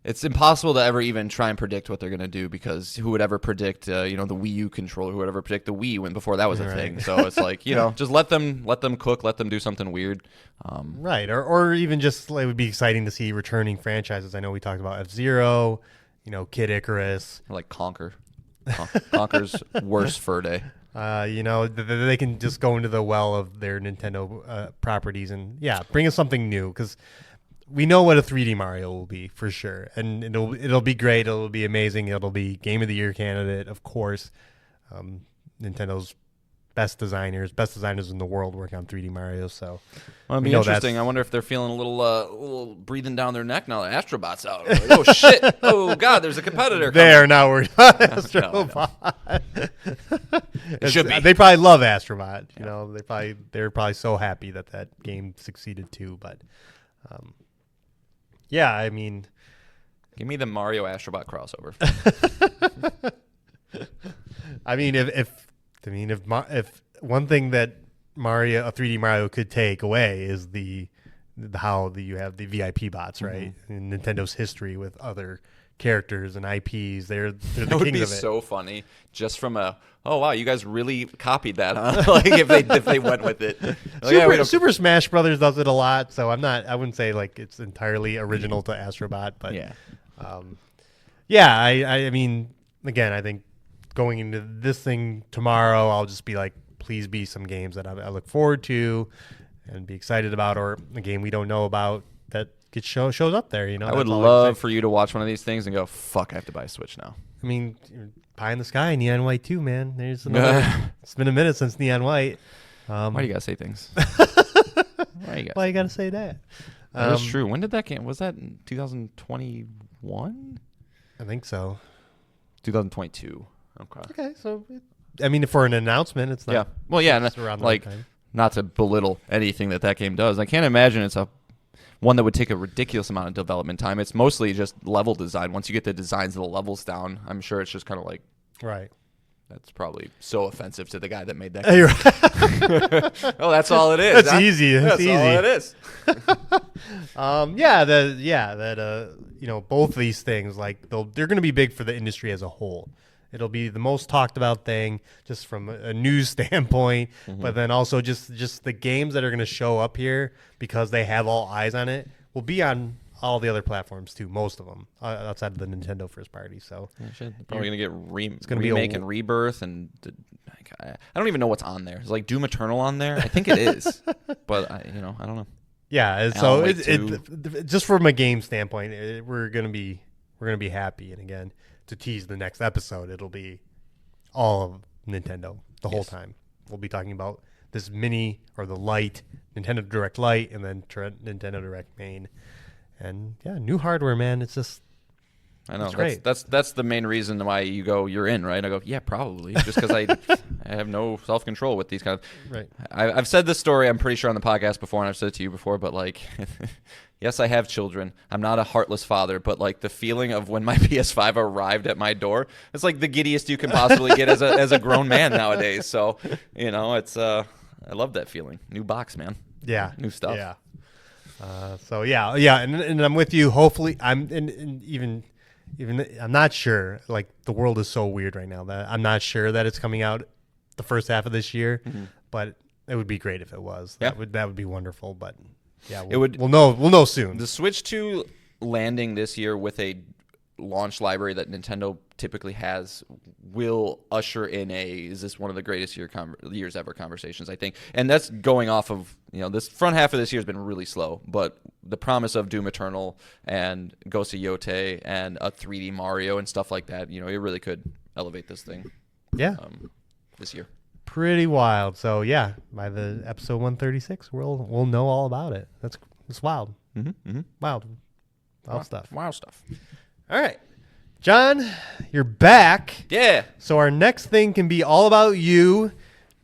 It's impossible to ever even try and predict what they're going to do because who would ever predict, the Wii U controller? Who would ever predict the Wii when before that was a thing? So it's like, just let them cook, let them do something weird. Right, or even just it would be exciting to see returning franchises. I know we talked about F-Zero, Kid Icarus, Or like Conker. Conker's worst fur day. They can just go into the well of their Nintendo properties and bring us something new because we know what a 3D Mario will be for sure, and it'll be great. It'll be amazing. It'll be Game of the Year candidate, of course. Nintendo best designers in the world working on 3D Mario. So it'll be interesting. I wonder if they're feeling a little breathing down their neck now that Astrobot's out. Like, oh shit! Oh god, there's a competitor. They are not worried about Astrobot. It should be. They probably love Astrobot. They're probably so happy that game succeeded too. But I mean, give me the Mario Astrobot crossover. I mean, if one thing that a 3D Mario could take away is how you have the VIP bots, right? In Nintendo's history with other characters and IPs, they're the kings of it. That would be so funny, just from oh wow, you guys really copied that, huh? Like if they went with it. Like, Super Smash Brothers does it a lot, so I wouldn't say like it's entirely original to Astrobot, but I mean, again, I think going into this thing tomorrow, I'll just be like, please be some games that I look forward to and be excited about, or a game we don't know about that shows up there. I would love for you to watch one of these things and go, fuck, I have to buy a Switch now. I mean, Pie in the Sky, Neon White 2, man. There's another. It's been a minute since Neon White. Why do you gotta say things? Why you gotta say that? That's true. When did that game? Was that in 2021? I think so. 2022. Okay, so for an announcement, it's not. Yeah. Well, yeah, it's around the like time. Not to belittle anything that game does. I can't imagine it's one that would take a ridiculous amount of development time. It's mostly just level design. Once you get the designs of the levels down, I'm sure it's just kind of like right. That's probably so offensive to the guy that made that game. Oh, that's all it is. That's easy. That's easy. All it is. Both of these things, like they're going to be big for the industry as a whole. It'll be the most talked about thing just from a news standpoint, but then also just the games that are going to show up here because they have all eyes on it will be on all the other platforms too, most of them outside of the Nintendo first party. So probably going to get remake and Rebirth, and I don't even know what's on there. Is like Doom Eternal on there? I think it is, but I don't know. Yeah, so it just from a game standpoint, we're gonna be happy. And again, to tease the next episode, it'll be all of Nintendo the whole time. We'll be talking about this mini or the Lite, Nintendo Direct Lite, and then Nintendo Direct Main. And new hardware, man. It's just I know. It's great. That's the main reason why you're in, right? I go, yeah, probably, just because I have no self-control with these kind of. Right. I've said this story, I'm pretty sure, on the podcast before, and I've said it to you before, but like, yes, I have children. I'm not a heartless father, but like the feeling of when my PS5 arrived at my door, it's like the giddiest you can possibly get as a grown man nowadays. So, it's I love that feeling. New box, man. Yeah. New stuff. Yeah. And I'm with you. Hopefully, even I'm not sure. Like the world is so weird right now that I'm not sure that it's coming out the first half of this year. But it would be great if it was. Yeah. That would be wonderful. But we'll know soon. The Switch 2 landing this year with a launch library that Nintendo typically has will usher in is this one of the greatest years ever conversations, I think. And that's going off of, this front half of this year has been really slow, but the promise of Doom Eternal and Ghost of Yotei and a 3D Mario and stuff like that, it really could elevate this thing. Yeah. This year. Pretty wild. So by the episode 136, we'll know all about it. It's wild. Wild stuff. Wild stuff. All right. John, you're back. Yeah. So our next thing can be all about you.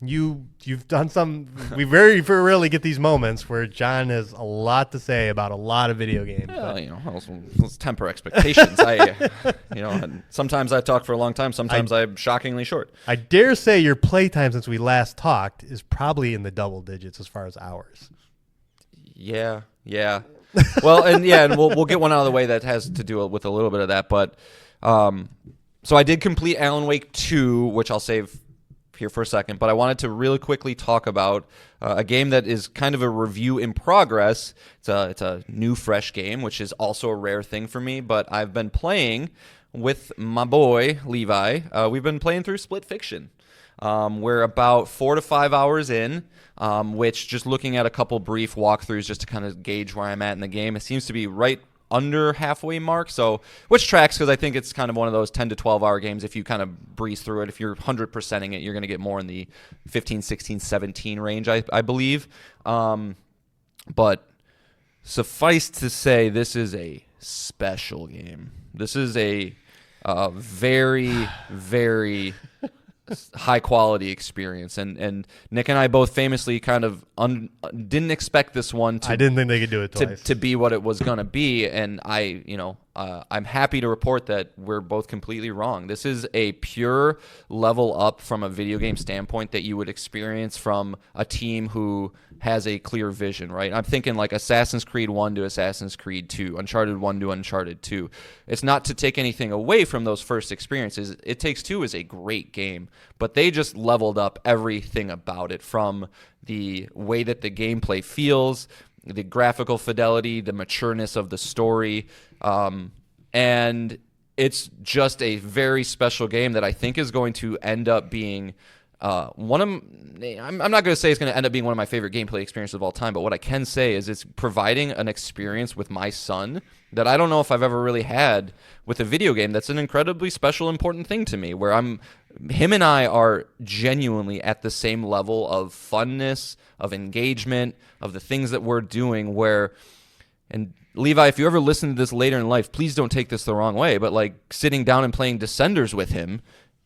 You've done some. We very rarely get these moments where John has a lot to say about a lot of video games. Well, let's temper expectations. And sometimes I talk for a long time. Sometimes I'm shockingly short. I dare say your playtime since we last talked is probably in the double digits as far as hours. Yeah. Well, and we'll get one out of the way that has to do with a little bit of that. But so I did complete Alan Wake 2, which I'll save here for a second, but I wanted to really quickly talk about a game that is kind of a review in progress. It's a new, fresh game, which is also a rare thing for me, but I've been playing with my boy, Levi. We've been playing through Split Fiction. We're about 4 to 5 hours in, which just looking at a couple brief walkthroughs just to kind of gauge where I'm at in the game, it seems to be right under halfway mark, so which tracks because I think it's kind of one of those 10 to 12 hour games. If you kind of breeze through it, if you're 100%ing it, you're going to get more in the 15, 16, 17 range, I believe. But suffice to say, this is a special game. This is a very, very high quality experience, and Nick and I both famously kind of didn't expect this one to. I didn't think they could do it twice. To be what it was going to be, and I'm happy to report that we're both completely wrong. This is a pure level up from a video game standpoint that you would experience from a team who has a clear vision, right? I'm thinking like Assassin's Creed 1 to Assassin's Creed 2, Uncharted 1 to Uncharted 2. It's not to take anything away from those first experiences. It Takes Two is a great game, but they just leveled up everything about it, from the way that the gameplay feels, the graphical fidelity, the matureness of the story, and it's just a very special game that I think is going to end up being I'm not going to say it's going to end up being one of my favorite gameplay experiences of all time, but what I can say is it's providing an experience with my son that I don't know if I've ever really had with a video game. That's an incredibly special, important thing to me, where him and I are genuinely at the same level of funness, of engagement, of the things that we're doing, and Levi, if you ever listen to this later in life, please don't take this the wrong way, but like sitting down and playing Descenders with him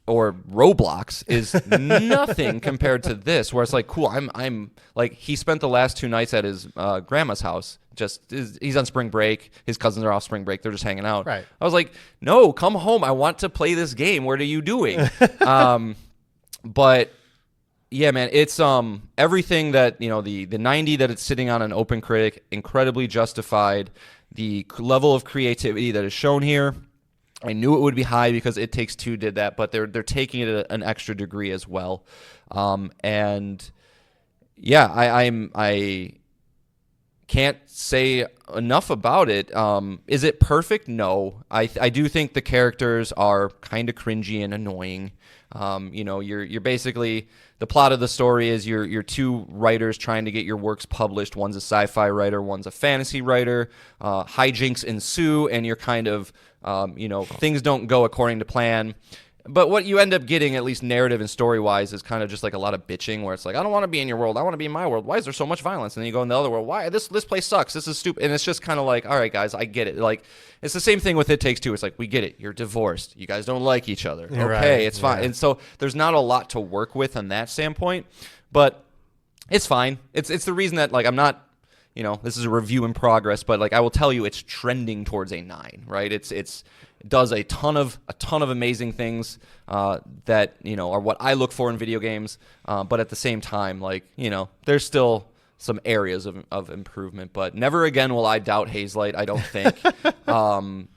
or Roblox is nothing compared to this, where it's like, cool, I'm like, he spent the last 2 nights at his grandma's house. He's on spring break. His cousins are off spring break. They're just hanging out. Right. I was like, no, come home. I want to play this game. What are you doing? But yeah, man, it's everything that, the 90 that it's sitting on an OpenCritic, incredibly justified. The level of creativity that is shown here, I knew it would be high because It Takes Two did that, but they're taking it an extra degree as well. And yeah, I can't say enough about it. Is it perfect? No. I do think the characters are kind of cringy and annoying. You're basically, the plot of the story is you're 2 writers trying to get your works published. One's a sci-fi writer, one's a fantasy writer. Hijinks ensue, and you're kind of, things don't go according to plan. But what you end up getting, at least narrative and story-wise, is kind of just like a lot of bitching, where it's like, I don't want to be in your world. I want to be in my world. Why is there so much violence? And then you go in the other world. Why? This place sucks. This is stupid. And it's just kind of like, all right, guys, I get it. Like, it's the same thing with It Takes Two. It's like, we get it. You're divorced. You guys don't like each other. Okay, right. It's fine. And so there's not a lot to work with on that standpoint, but it's fine. It's the reason that, like, I'm not, this is a review in progress, but like I will tell you, it's trending towards a 9, right? It does a ton of amazing things that are what I look for in video games, but at the same time, like, there's still some areas of improvement. But never again will I doubt Hazelight, I don't think. And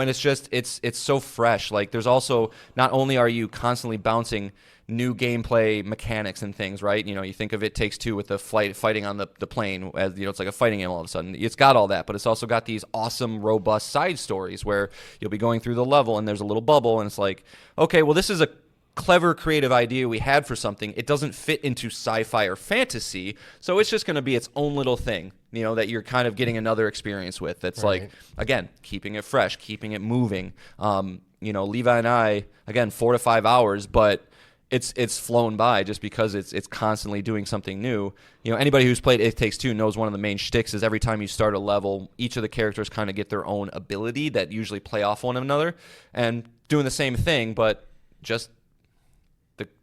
it's just it's so fresh. Like, there's also, not only are you constantly bouncing new gameplay mechanics and things, right? You think of It Takes Two with the fighting on the plane, as it's like a fighting game all of a sudden. It's got all that, but it's also got these awesome, robust side stories where you'll be going through the level and there's a little bubble, and it's like, okay, well, this is a clever, creative idea we had for something. It doesn't fit into sci-fi or fantasy, so it's just going to be its own little thing, that you're kind of getting another experience with. That's right. Like, again, keeping it fresh, keeping it moving. Levi and I, again, 4 to 5 hours, but it's flown by just because it's constantly doing something new. You know, anybody who's played It Takes Two knows one of the main shticks is every time you start a level, each of the characters kind of get their own ability that usually play off one another, and doing the same thing, but just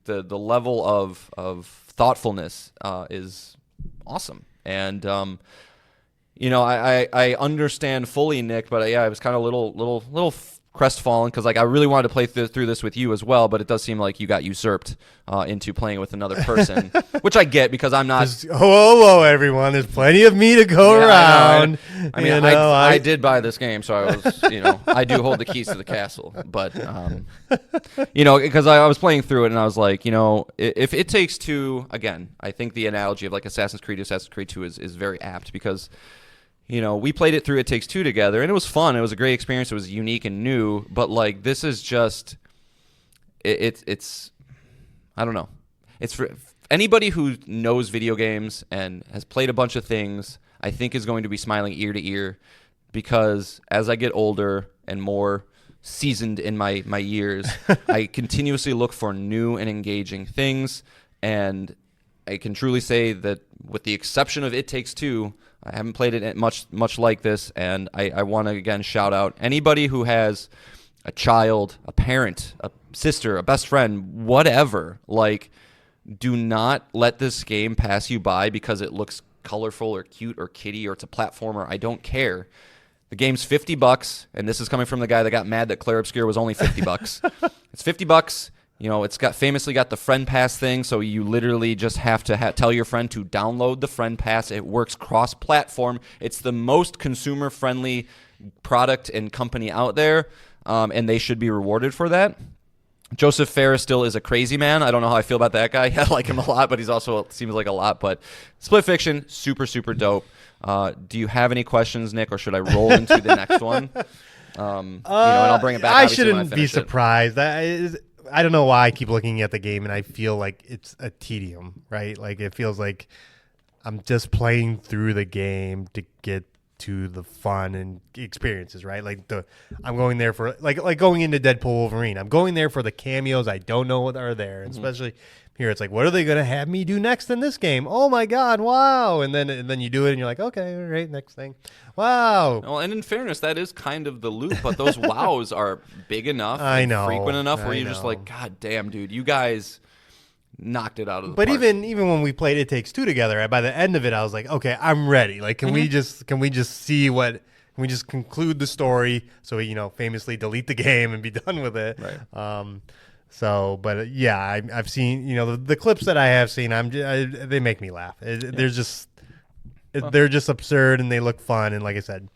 the level of thoughtfulness is awesome. And you know, I understand fully, Nick, but I was kind of little crestfallen because like I really wanted to play through this with you as well, but it does seem like you got usurped into playing with another person, which I get because I'm not. Whoa, everyone! There's plenty of me to go around. I mean, I did buy this game, so I was, you know, I do hold the keys to the castle. But you know, because I was playing through it and I was like, you know, if It Takes Two, again, I think the analogy of like Assassin's Creed to Assassin's Creed 2 is very apt because, you know, we played it through It Takes Two together, and it was fun. It was a great experience. It was unique and new. But like, this is just, it's, I don't know. It's for anybody who knows video games and has played a bunch of things. I think is going to be smiling ear to ear, because as I get older and more seasoned in my years, I continuously look for new and engaging things, and I can truly say that with the exception of It Takes Two, I haven't played it much like this, and I want to, again, shout out anybody who has a child, a parent, a sister, a best friend, whatever. Like, do not let this game pass you by because it looks colorful or cute or kiddie or it's a platformer. I don't care. The game's $50, and this is coming from the guy that got mad that Claire Obscure was only $50. It's $50. You know, it's famously got the friend pass thing, so you literally just have to tell your friend to download the friend pass. It works cross-platform. It's the most consumer-friendly product and company out there, and they should be rewarded for that. Joseph Ferris still is a crazy man. I don't know how I feel about that guy. I like him a lot, but he's also seems like a lot. But Split Fiction, super, super dope. Do you have any questions, Nick, or should I roll into the next one? You know, and I'll bring it back. I shouldn't be surprised. I don't know why I keep looking at the game and I feel like it's a tedium, right? Like it feels like I'm just playing through the game to get to the fun and experiences, right? Like I'm going there for like going into Deadpool Wolverine. I'm going there for the cameos I don't know what are there, and especially here it's like, what are they going to have me do next in this game? Oh my god, wow. And then you do it and you're like, okay, all right, next thing. Wow. Well, and in fairness, that is kind of the loop, but those wows are big enough, I know, frequent enough where you're just like, god damn, dude, you guys knocked it out of the park. But even when we played It Takes Two together, by the end of it, I was like, okay, I'm ready. Like, can we just see what? Can we just conclude the story? So we, famously delete the game and be done with it. Right. But yeah, I've seen, the clips that I have seen. They make me laugh. They're just absurd and they look fun. And like I said,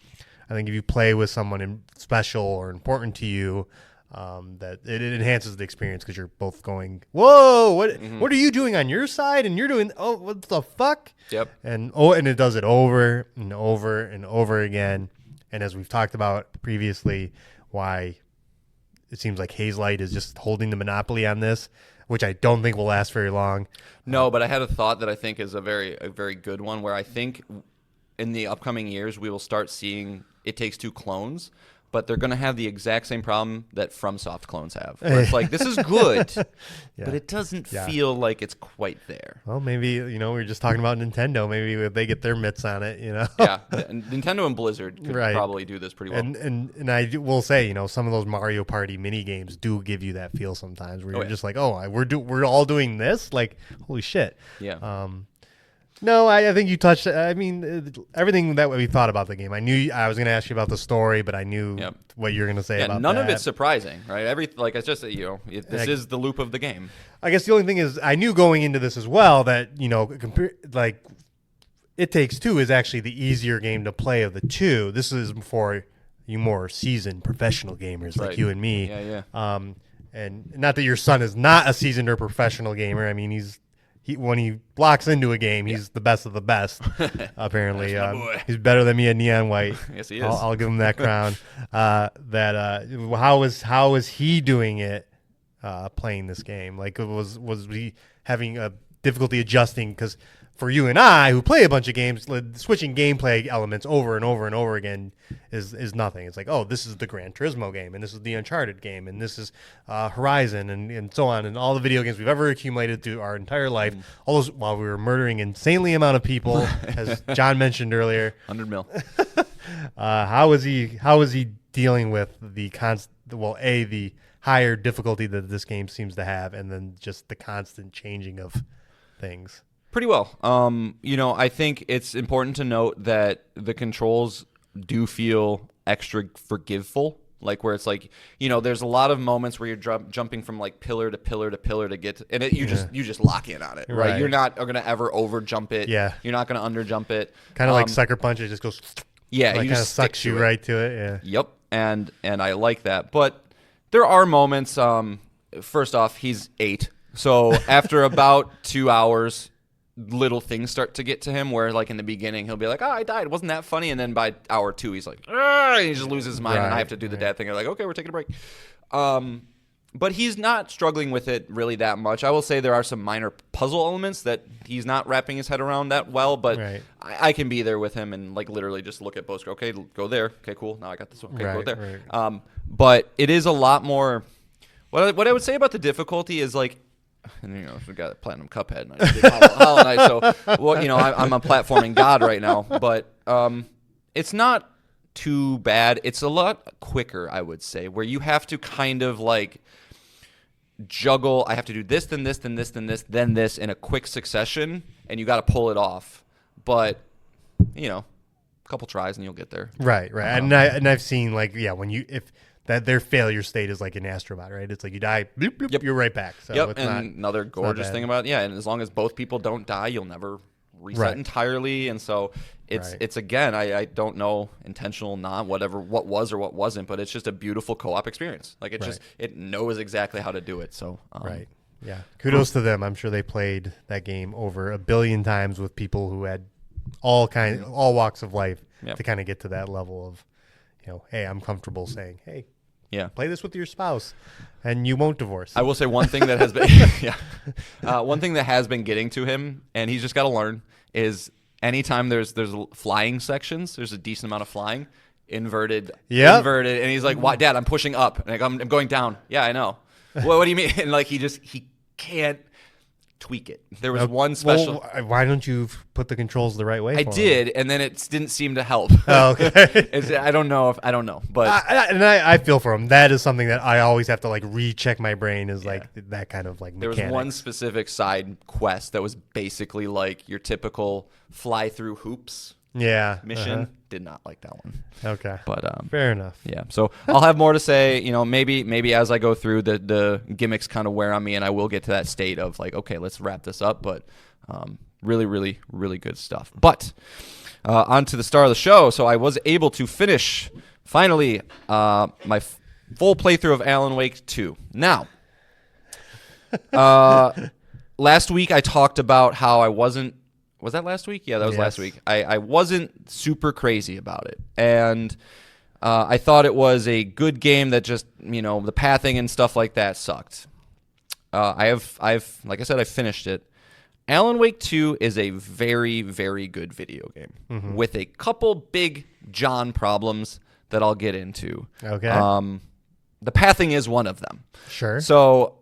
I think if you play with someone special or important to you, that it enhances the experience because you're both going, whoa, what are you doing on your side? And you're doing, oh, what the fuck? Yep. And it does it over and over and over again. And as we've talked about previously, why it seems like Lite is just holding the monopoly on this, which I don't think will last very long. No, but I had a thought that I think is a very good one, where I think in the upcoming years we will start seeing It Takes Two clones, but they're going to have the exact same problem that FromSoft clones have. Where it's like, this is good, but it doesn't feel like it's quite there. Well, maybe, we were just talking about Nintendo. Maybe if they get their mitts on it, Yeah, Nintendo and Blizzard could probably do this pretty well. And I will say, some of those Mario Party mini games do give you that feel sometimes where you're just like, oh, we're all doing this? Like, holy shit. Yeah. No, I think you touched. I mean, everything that we thought about the game. I knew I was going to ask you about the story, but I knew what you were going to say about none that. of it's surprising, right? It's just this is the loop of the game. I guess the only thing is, I knew going into this as well that It Takes Two is actually the easier game to play of the two. This is for you more seasoned professional gamers like you and me. Yeah. And not that your son is not a seasoned or professional gamer. I mean, when he locks into a game, he's the best of the best. Apparently, he's better than me at Neon White. Yes, he is. I'll give him that crown. How is he doing it? Playing this game, like was he having a difficulty adjusting? Because for you and I who play a bunch of games, switching gameplay elements over and over and over again is nothing. It's like, oh, this is the Gran Turismo game, and this is the Uncharted game, and this is Horizon, and so on, and all the video games we've ever accumulated through our entire life, all those while we were murdering insanely amount of people, as John mentioned earlier. 100 mil. How is he dealing with the the higher difficulty that this game seems to have, and then just the constant changing of things? Pretty well. I think it's important to note that the controls do feel extra forgiveful. Like where it's like, there's a lot of moments where you're jumping from like pillar to pillar to pillar to get to, and you just lock in on it, right? You're not going to ever over jump it. Yeah. You're not going to under jump it. Kind of like Sucker Punch, it just goes. Yeah, like you kind of just stick sucks you to it. right to it. Yeah. Yep, and I like that. But there are moments. First off, he's 8, so after about 2 hours, little things start to get to him. Where like in the beginning, he'll be like, "Oh, I died. Wasn't that funny?" And then by hour 2, he's like, and he just loses his mind, and I have to do the dad thing. I'm like, okay, we're taking a break. But he's not struggling with it really that much. I will say there are some minor puzzle elements that he's not wrapping his head around that well, but I can be there with him and like literally just look at both. Okay, go there. Okay, cool. Now I got this one. Okay, go there. Right. But it is a lot more. What I would say about the difficulty is like, and we got a Platinum Cuphead and I did Hollow Knight, so I'm a platforming god right now. But it's not too bad. It's a lot quicker, I would say, where you have to kind of like juggle. I have to do this, then this, then this, then this, then this in a quick succession, and you got to pull it off. But a couple tries and you'll get there. Right. And I've seen like if their failure state is like an Astrobot, right? It's like you die, bloop, bloop, you're right back. So it's another gorgeous thing about and as long as both people don't die, you'll never reset entirely. And so it's again, I don't know, intentional, not whatever, what was or what wasn't, but it's just a beautiful co-op experience. Like it knows exactly how to do it. So yeah, kudos to them. I'm sure they played that game over 1 billion times with people who had all walks of life to kind of get to that level of, hey, I'm comfortable saying, hey, play this with your spouse, and you won't divorce. I will say one thing that has been, one thing that has been getting to him, and he's just got to learn, is anytime there's flying sections, there's a decent amount of flying, inverted, and he's like, "Why, Dad? I'm pushing up, and I'm going down." Yeah, I know. What do you mean? And like he can't tweak it. There was one special. Well, why don't you put the controls the right way? I did, and then it didn't seem to help. Oh, okay. I don't know, but I feel for him. That is something that I always have to like recheck my brain. Is like that kind of like mechanics. There was one specific side quest that was basically like your typical fly through hoops. Mission. Did not like that one. Okay, but fair enough. Yeah, so I'll have more to say. Maybe as I go through the gimmicks kind of wear on me, and I will get to that state of like, okay, let's wrap this up. But really, really, really good stuff. But on to the star of the show. So I was able to finish finally my full playthrough of Alan Wake 2. Now, last week I talked about how I wasn't. Was that last week? Yeah, that was last week. I wasn't super crazy about it. And I thought it was a good game that just, the pathing and stuff like that sucked. I've like I said, I finished it. Alan Wake 2 is a very, very good video game with a couple big John problems that I'll get into. Okay. The pathing is one of them. Sure. So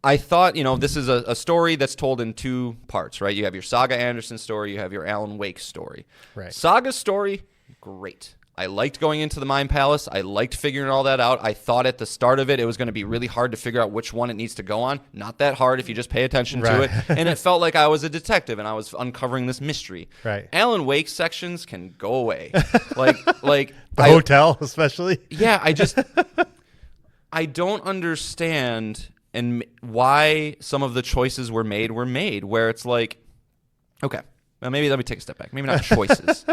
I thought, this is a story that's told in 2 parts, right? You have your Saga Anderson story, you have your Alan Wake story. Right. Saga's story, great. I liked going into the Mind Palace. I liked figuring all that out. I thought at the start of it was going to be really hard to figure out which one it needs to go on. Not that hard if you just pay attention to it. And it felt like I was a detective and I was uncovering this mystery. Right. Alan Wake sections can go away. like the hotel, especially. Yeah, I don't understand and why some of the choices were made, where it's like, okay, well, maybe let me take a step back. Maybe not choices.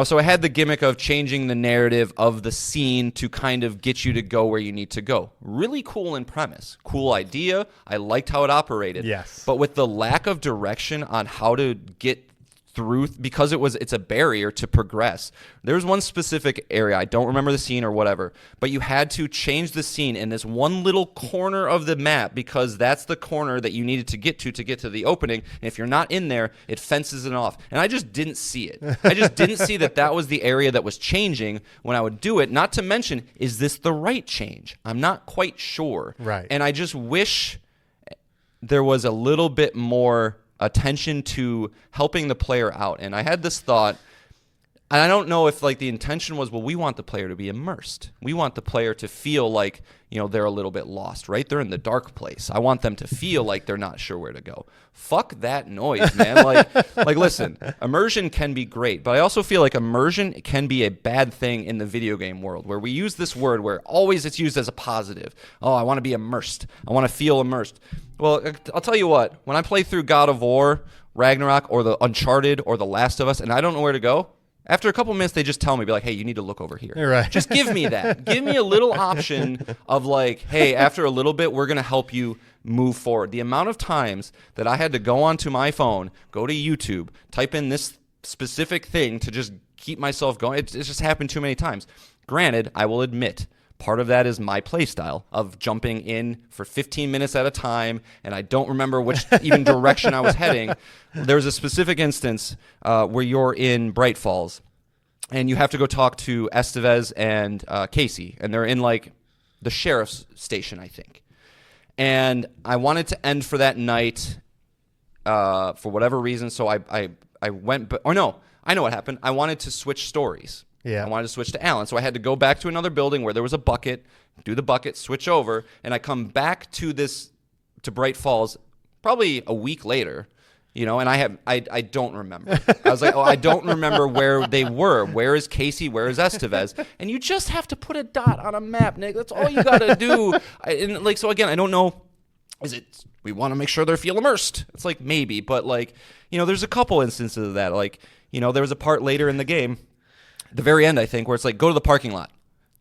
So I had the gimmick of changing the narrative of the scene to kind of get you to go where you need to go. Really cool in premise. Cool idea. I liked how it operated. Yes. But with the lack of direction on how to get through because it's a barrier to progress. There's one specific area, I don't remember the scene or whatever, but you had to change the scene in this one little corner of the map because that's the corner that you needed to get to the opening. And if you're not in there, it fences it off. And I just didn't see it. I just didn't see that was the area that was changing when I would do it. Not to mention, is this the right change? I'm not quite sure. Right. And I just wish there was a little bit more attention to helping the player out. And I had this thought, and I don't know if like the intention was, well, we want the player to be immersed. We want the player to feel like, they're a little bit lost, right? They're in the dark place. I want them to feel like they're not sure where to go. Fuck that noise, man. like listen, immersion can be great, but I also feel like immersion can be a bad thing in the video game world where we use this word where always it's used as a positive. Oh, I want to be immersed. I want to feel immersed. Well, I'll tell you what, when I play through God of War, Ragnarok, or the Uncharted, or The Last of Us, and I don't know where to go, after a couple minutes, they just tell me, be like, hey, you need to look over here. Right. Just give me that. Give me a little option of like, hey, after a little bit, we're going to help you move forward. The amount of times that I had to go onto my phone, go to YouTube, type in this specific thing to just keep myself going, it's just happened too many times. Granted, I will admit, part of that is my play style of jumping in for 15 minutes at a time, and I don't remember which even direction I was heading. There's a specific instance where you're in Bright Falls, and you have to go talk to Estevez and Casey, and they're in like the sheriff's station, I think. And I wanted to end for that night for whatever reason, so I went, or no, I know what happened. I wanted to switch stories. Yeah. I wanted to switch to Alan, so I had to go back to another building where there was a bucket, do the bucket, switch over, and I come back to Bright Falls probably a week later, and I don't remember. I was like, I don't remember where they were. Where is Casey? Where is Estevez? And you just have to put a dot on a map, Nick. That's all you got to do. So again, I don't know. Is it we want to make sure they feel immersed? It's like maybe, but there's a couple instances of that. There was a part later in the game, the very end, I think, where it's like, go to the parking lot.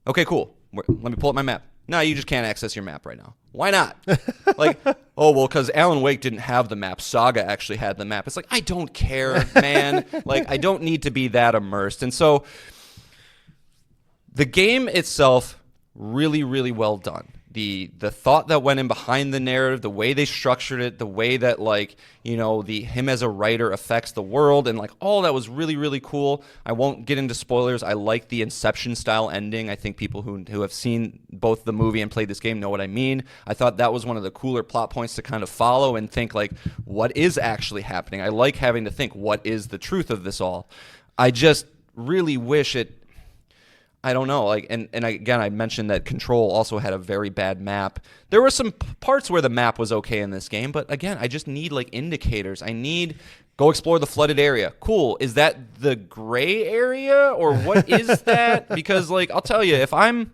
Okay, cool. Let me pull up my map. No, you just can't access your map right now. Why not? Because Alan Wake didn't have the map. Saga actually had the map. It's like, I don't care, man. I don't need to be that immersed. And so the game itself, really, really well done. The thought that went in behind the narrative, the way they structured it, the way that him as a writer affects the world, and all that was really, really cool. I won't get into spoilers. I like the Inception style ending. I think people who have seen both the movie and played this game know what I mean. I thought that was one of the cooler plot points to kind of follow and think what is actually happening. I like having to think what is the truth of this all. I just really wish it. I don't know, and again, I mentioned that Control also had a very bad map. There were some parts where the map was okay in this game, but again, I just need indicators. I need go explore the flooded area. Cool. Is that the gray area or what is that? Because I'll tell you, if I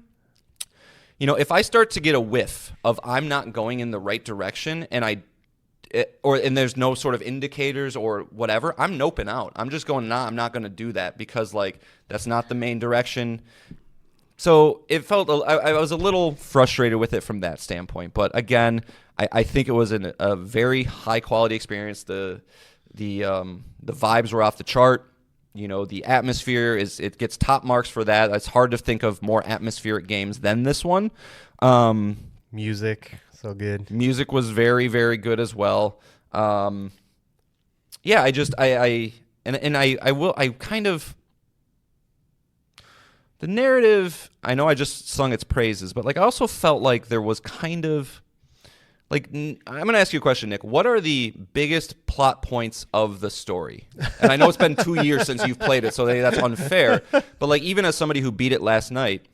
start to get a whiff of I'm not going in the right direction and there's no sort of indicators or whatever, I'm noping out. I'm just going, I'm not going to do that because that's not the main direction. So it felt, I was a little frustrated with it from that standpoint. But again, I think it was a very high quality experience. The vibes were off the chart. The atmosphere it gets top marks for that. It's hard to think of more atmospheric games than this one. Music. So good. Music was very, very good as well. The narrative, I know I just sung its praises, but I also felt like there was kind of I'm going to ask you a question, Nick. What are the biggest plot points of the story? And I know it's been 2 years since you've played it, so that's unfair. But even as somebody who beat it last night,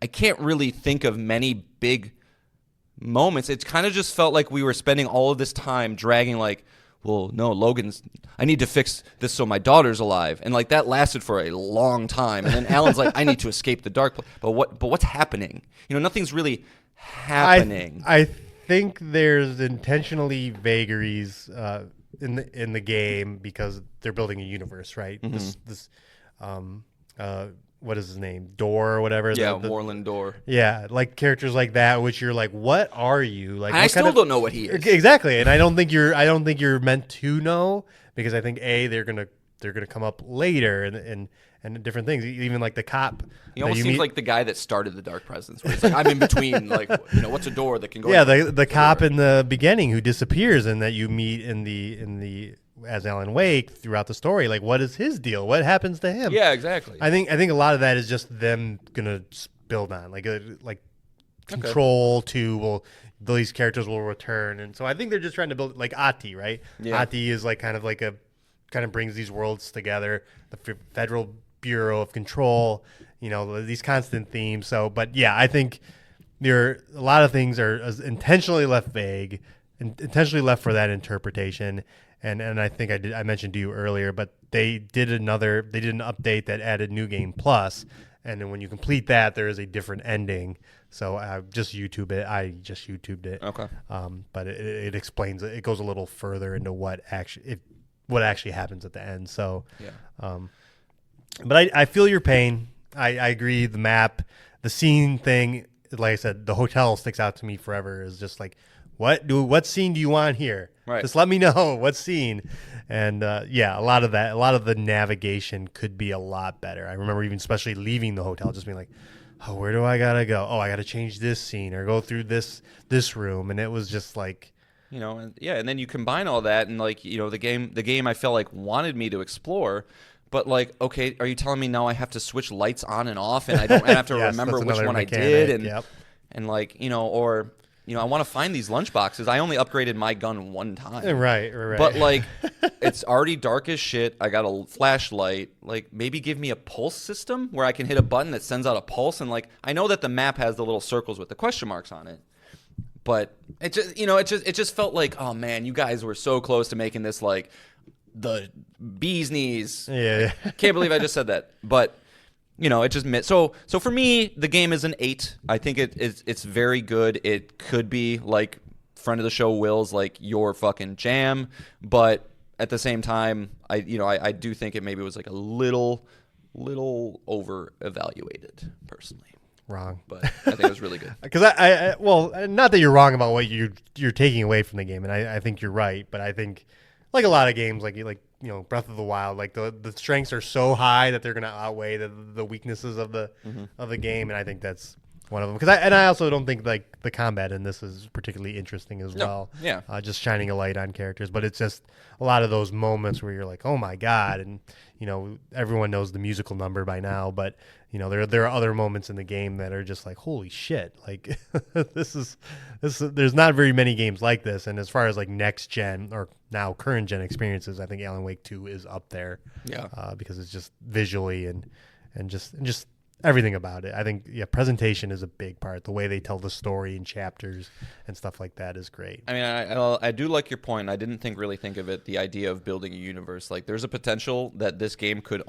I can't really think of many big moments. It kind of just felt like we were spending all of this time dragging I need to fix this so my daughter's alive. And that lasted for a long time. And then Alan's I need to escape the dark place. But what's happening? Nothing's really happening. I think there's intentionally vagaries in the game because they're building a universe, right? Mm-hmm. What is his name? Door or whatever. Yeah, Warland Door. Yeah, characters like that, which you're what are you? I still don't know what he is. Exactly, and I don't think you're meant to know because I think they're gonna come up later and different things. Even like the cop. He almost seems like the guy that started the Dark Presence. Where he's like, I'm in between. Like, what's a door that can go? Yeah, the cop in the beginning who disappears and that you meet in the as Alan Wake throughout the story. Like, what is his deal? What happens to him? Yeah, exactly. I think a lot of that is just them gonna build on like Control 2 will. These characters will return, and so I think they're just trying to build like Ati, right? Yeah. Ati is like kind of brings these worlds together. The Federal Bureau of Control, these constant themes. So, but yeah, I think a lot of things are intentionally left vague, and intentionally left for that interpretation. And I think I mentioned to you earlier, but they did an update that added New Game Plus, and then when you complete that, there is a different ending. So I just YouTubed it. Okay. But it explains it. It goes a little further into what actually happens at the end. So yeah. But I feel your pain. I agree. The map, the scene thing, like I said, the hotel sticks out to me forever. Is just like, what scene do you want here? Right. Just let me know what scene. And a lot of the navigation could be a lot better. I remember even especially leaving the hotel, just being like, oh, where do I gotta go? Oh, I gotta change this scene or go through this room, and it was just like, and then you combine all that, and like the game I felt like wanted me to explore. But like, okay, are you telling me now I have to switch lights on and off, and I have to yes, remember that's which another one mechanic. I did, and yep. and like I want to find these lunch boxes. I only upgraded my gun one time. Right. But like, it's already dark as shit. I got a flashlight. Like, maybe give me a pulse system where I can hit a button that sends out a pulse. And like, I know that the map has the little circles with the question marks on it. But it just felt like, oh man, you guys were so close to making this like the bee's knees. Yeah. Can't believe I just said that. But it just missed. So for me, the game is an 8. I think it's very good. It could be like friend of the show Will's like your fucking jam, but at the same time, I do think it maybe was like a little over evaluated personally. Wrong. But I think it was really good. Because well, not that you're wrong about what you're taking away from the game, and I think you're right, but I think like a lot of games, like Breath of the Wild, like the strengths are so high that they're going to outweigh the weaknesses of the game, and I think that's one of them. Because I also don't think like the combat in this is particularly interesting as well. Yeah. Just shining a light on characters, but it's just a lot of those moments where you're like, oh my god, and everyone knows the musical number by now, but there are other moments in the game that are just like, holy shit, like this is there's not very many games like this. And as far as like next gen or now current gen experiences, I think Alan Wake 2 is up there. Yeah. Because it's just visually and just everything about it. I think presentation is a big part. The way they tell the story in chapters and stuff like that is great. I mean, I do like your point. I didn't really think of it. The idea of building a universe, like there's a potential that this game could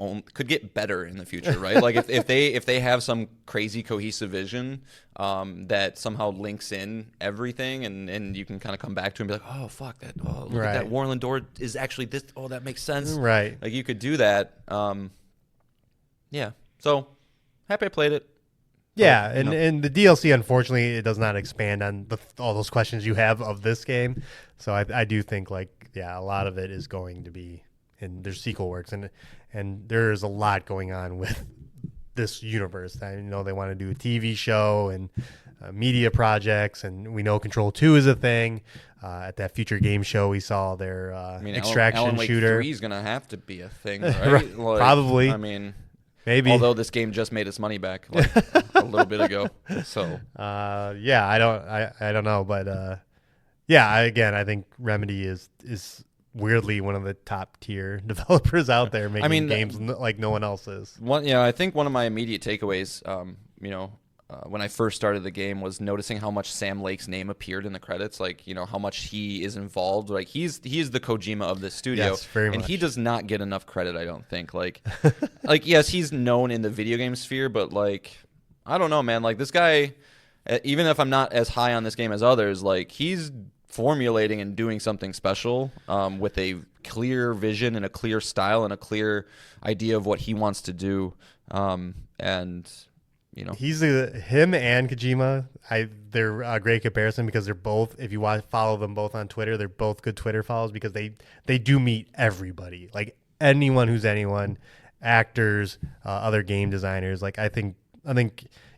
get better in the future, right? Like if they have some crazy cohesive vision that somehow links in everything, and you can kind of come back to and be like, oh fuck that, oh look at that Warland door is actually this. Oh, that makes sense, right? Like you could do that. Yeah. So. Happy I played it. Yeah, and the DLC, unfortunately, it does not expand on all those questions you have of this game. So I do think, a lot of it is going to be, and there's sequel works, and there's a lot going on with this universe. I know they want to do a TV show and media projects, and we know Control 2 is a thing. At that future game show, we saw their extraction Alan Wake shooter. 3 is going to have to be a thing, right? Like, probably. I mean... Maybe. Although this game just made its money back like a little bit ago, so I don't know, but again, I think Remedy is weirdly one of the top tier developers out there making games like no one else is. I think one of my immediate takeaways, when I first started the game was noticing how much Sam Lake's name appeared in the credits, like, how much he is involved. Like he is the Kojima of this studio. Yes, very much. And he does not get enough credit, I don't think. Like, yes, he's known in the video game sphere, but like, I don't know, man. Like this guy, even if I'm not as high on this game as others, like he's formulating and doing something special with a clear vision and a clear style and a clear idea of what he wants to do. And He's him and Kojima. They're a great comparison because they're both. If you follow them both on Twitter, they're both good Twitter follows because they do meet everybody, like anyone who's anyone, actors, other game designers. Like I think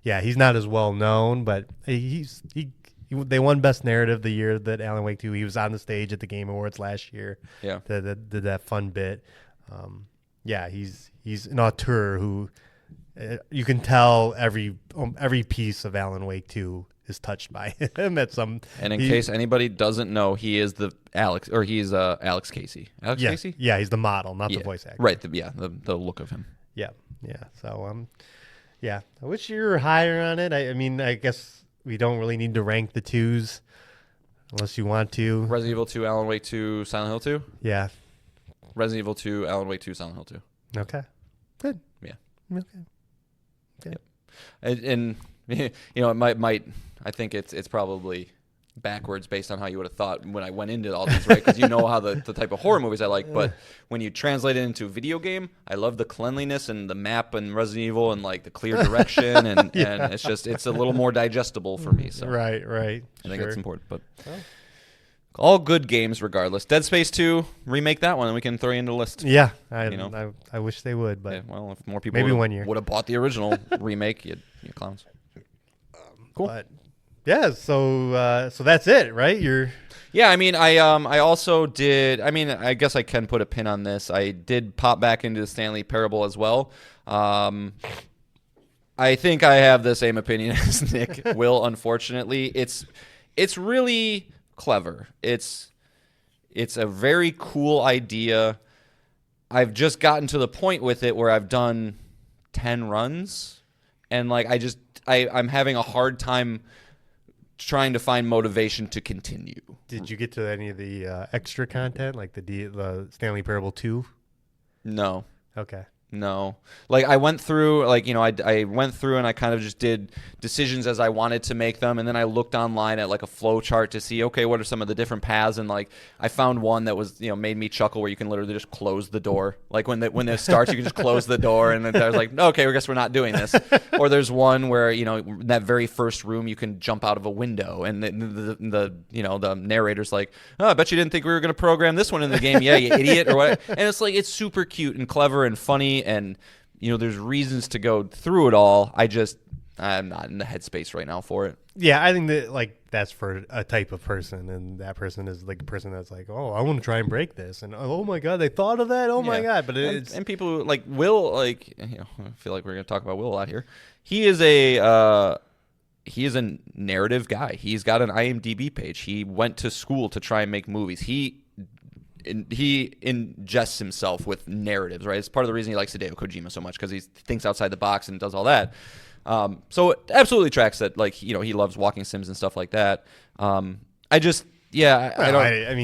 yeah, he's not as well known, but they won Best Narrative the year that Alan Wake 2. He was on the stage at the Game Awards last year. Yeah, did that fun bit. Yeah, he's an auteur who. You can tell every piece of Alan Wake 2 is touched by him at some. And in case anybody doesn't know, he is Alex Casey. Alex Casey? Yeah, he's the model, not the voice actor. Right. The look of him. Yeah. So yeah. I wish you were higher on it. I mean, I guess we don't really need to rank the twos unless you want to. Resident Evil 2, Alan Wake 2, Silent Hill 2. Yeah. Resident Evil 2, Alan Wake 2, Silent Hill 2. Okay. Good. Yeah. Okay. Yep. And it might I think it's probably backwards based on how you would have thought when I went into all these, right? Because you know how the type of horror movies I like, but when you translate it into a video game, I love the cleanliness and the map and Resident Evil and like the clear direction and it's a little more digestible for me. So right. I think it's important, but all good games regardless. Dead Space 2, remake that one and we can throw you into the list. Yeah, I wish they would, but well, if more people maybe 1 year would have bought the original remake, you clowns. Cool. But yeah, so that's it, right? Yeah, I mean, I also did. I mean, I guess I can put a pin on this. I did pop back into the Stanley Parable as well. I think I have the same opinion as Nick will. Unfortunately, it's really clever. It's a very cool idea. I've just gotten to the point with it where I've done 10 runs, and like I'm having a hard time trying to find motivation to continue. Did you get to any of the extra content, like the Stanley Parable 2? No. Okay. No. Like I went through, I went through and I kind of just did decisions as I wanted to make them, and then I looked online at like a flow chart to see, okay, what are some of the different paths, and like I found one that was, made me chuckle where you can literally just close the door. Like when it starts, you can just close the door, and then I was like, okay, I guess we're not doing this. Or there's one where, in that very first room you can jump out of a window, and the narrator's like, oh, I bet you didn't think we were going to program this one in the game. Yeah, you idiot, or what? And it's like, it's super cute and clever and funny. And there's reasons to go through it all. I'm not in the headspace right now for it. Yeah, I think that that's for a type of person, and that person is like a person that's like, oh, I want to try and break this, and oh my god, they thought of that. Oh my god, but and people who like Will, I feel like we're going to talk about Will a lot here. He is a narrative guy. He's got an IMDb page. He went to school to try and make movies. He ingests himself with narratives, right? It's part of the reason he likes Hideo Kojima so much, because he thinks outside the box and does all that. So it absolutely tracks that, he loves walking sims and stuff like that. I mean,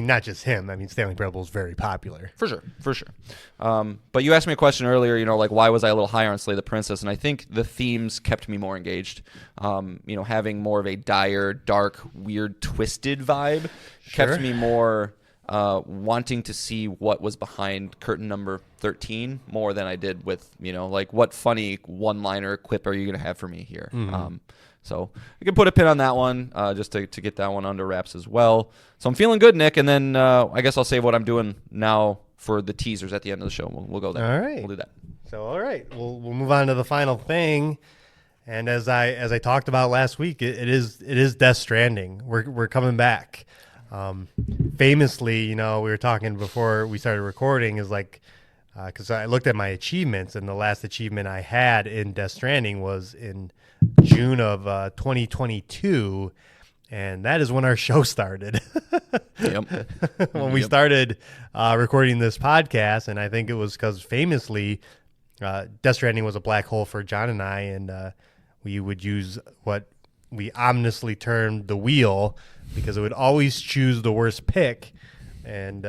not just him. I mean, Stanley Parable is very popular. For sure. But you asked me a question earlier, why was I a little higher on Slay the Princess? And I think the themes kept me more engaged. Having more of a dire, dark, weird, twisted vibe kept me more wanting to see what was behind curtain number 13 more than I did with, what funny one-liner quip are you going to have for me here? Mm-hmm. So I can put a pin on that one just to get that one under wraps as well. So I'm feeling good, Nick, and then I guess I'll save what I'm doing now for the teasers at the end of the show. We'll go there. All right. We'll do that. So, all right. We'll move on to the final thing. And as I talked about last week, it is Death Stranding. We're coming back. Famously, we were talking before we started recording, is like, because I looked at my achievements, and the last achievement I had in Death Stranding was in June of 2022, and that is when our show started. Yep. When we started recording this podcast, and I think it was because famously, Death Stranding was a black hole for John and I, and we would use what we ominously termed the wheel, because it would always choose the worst pick, and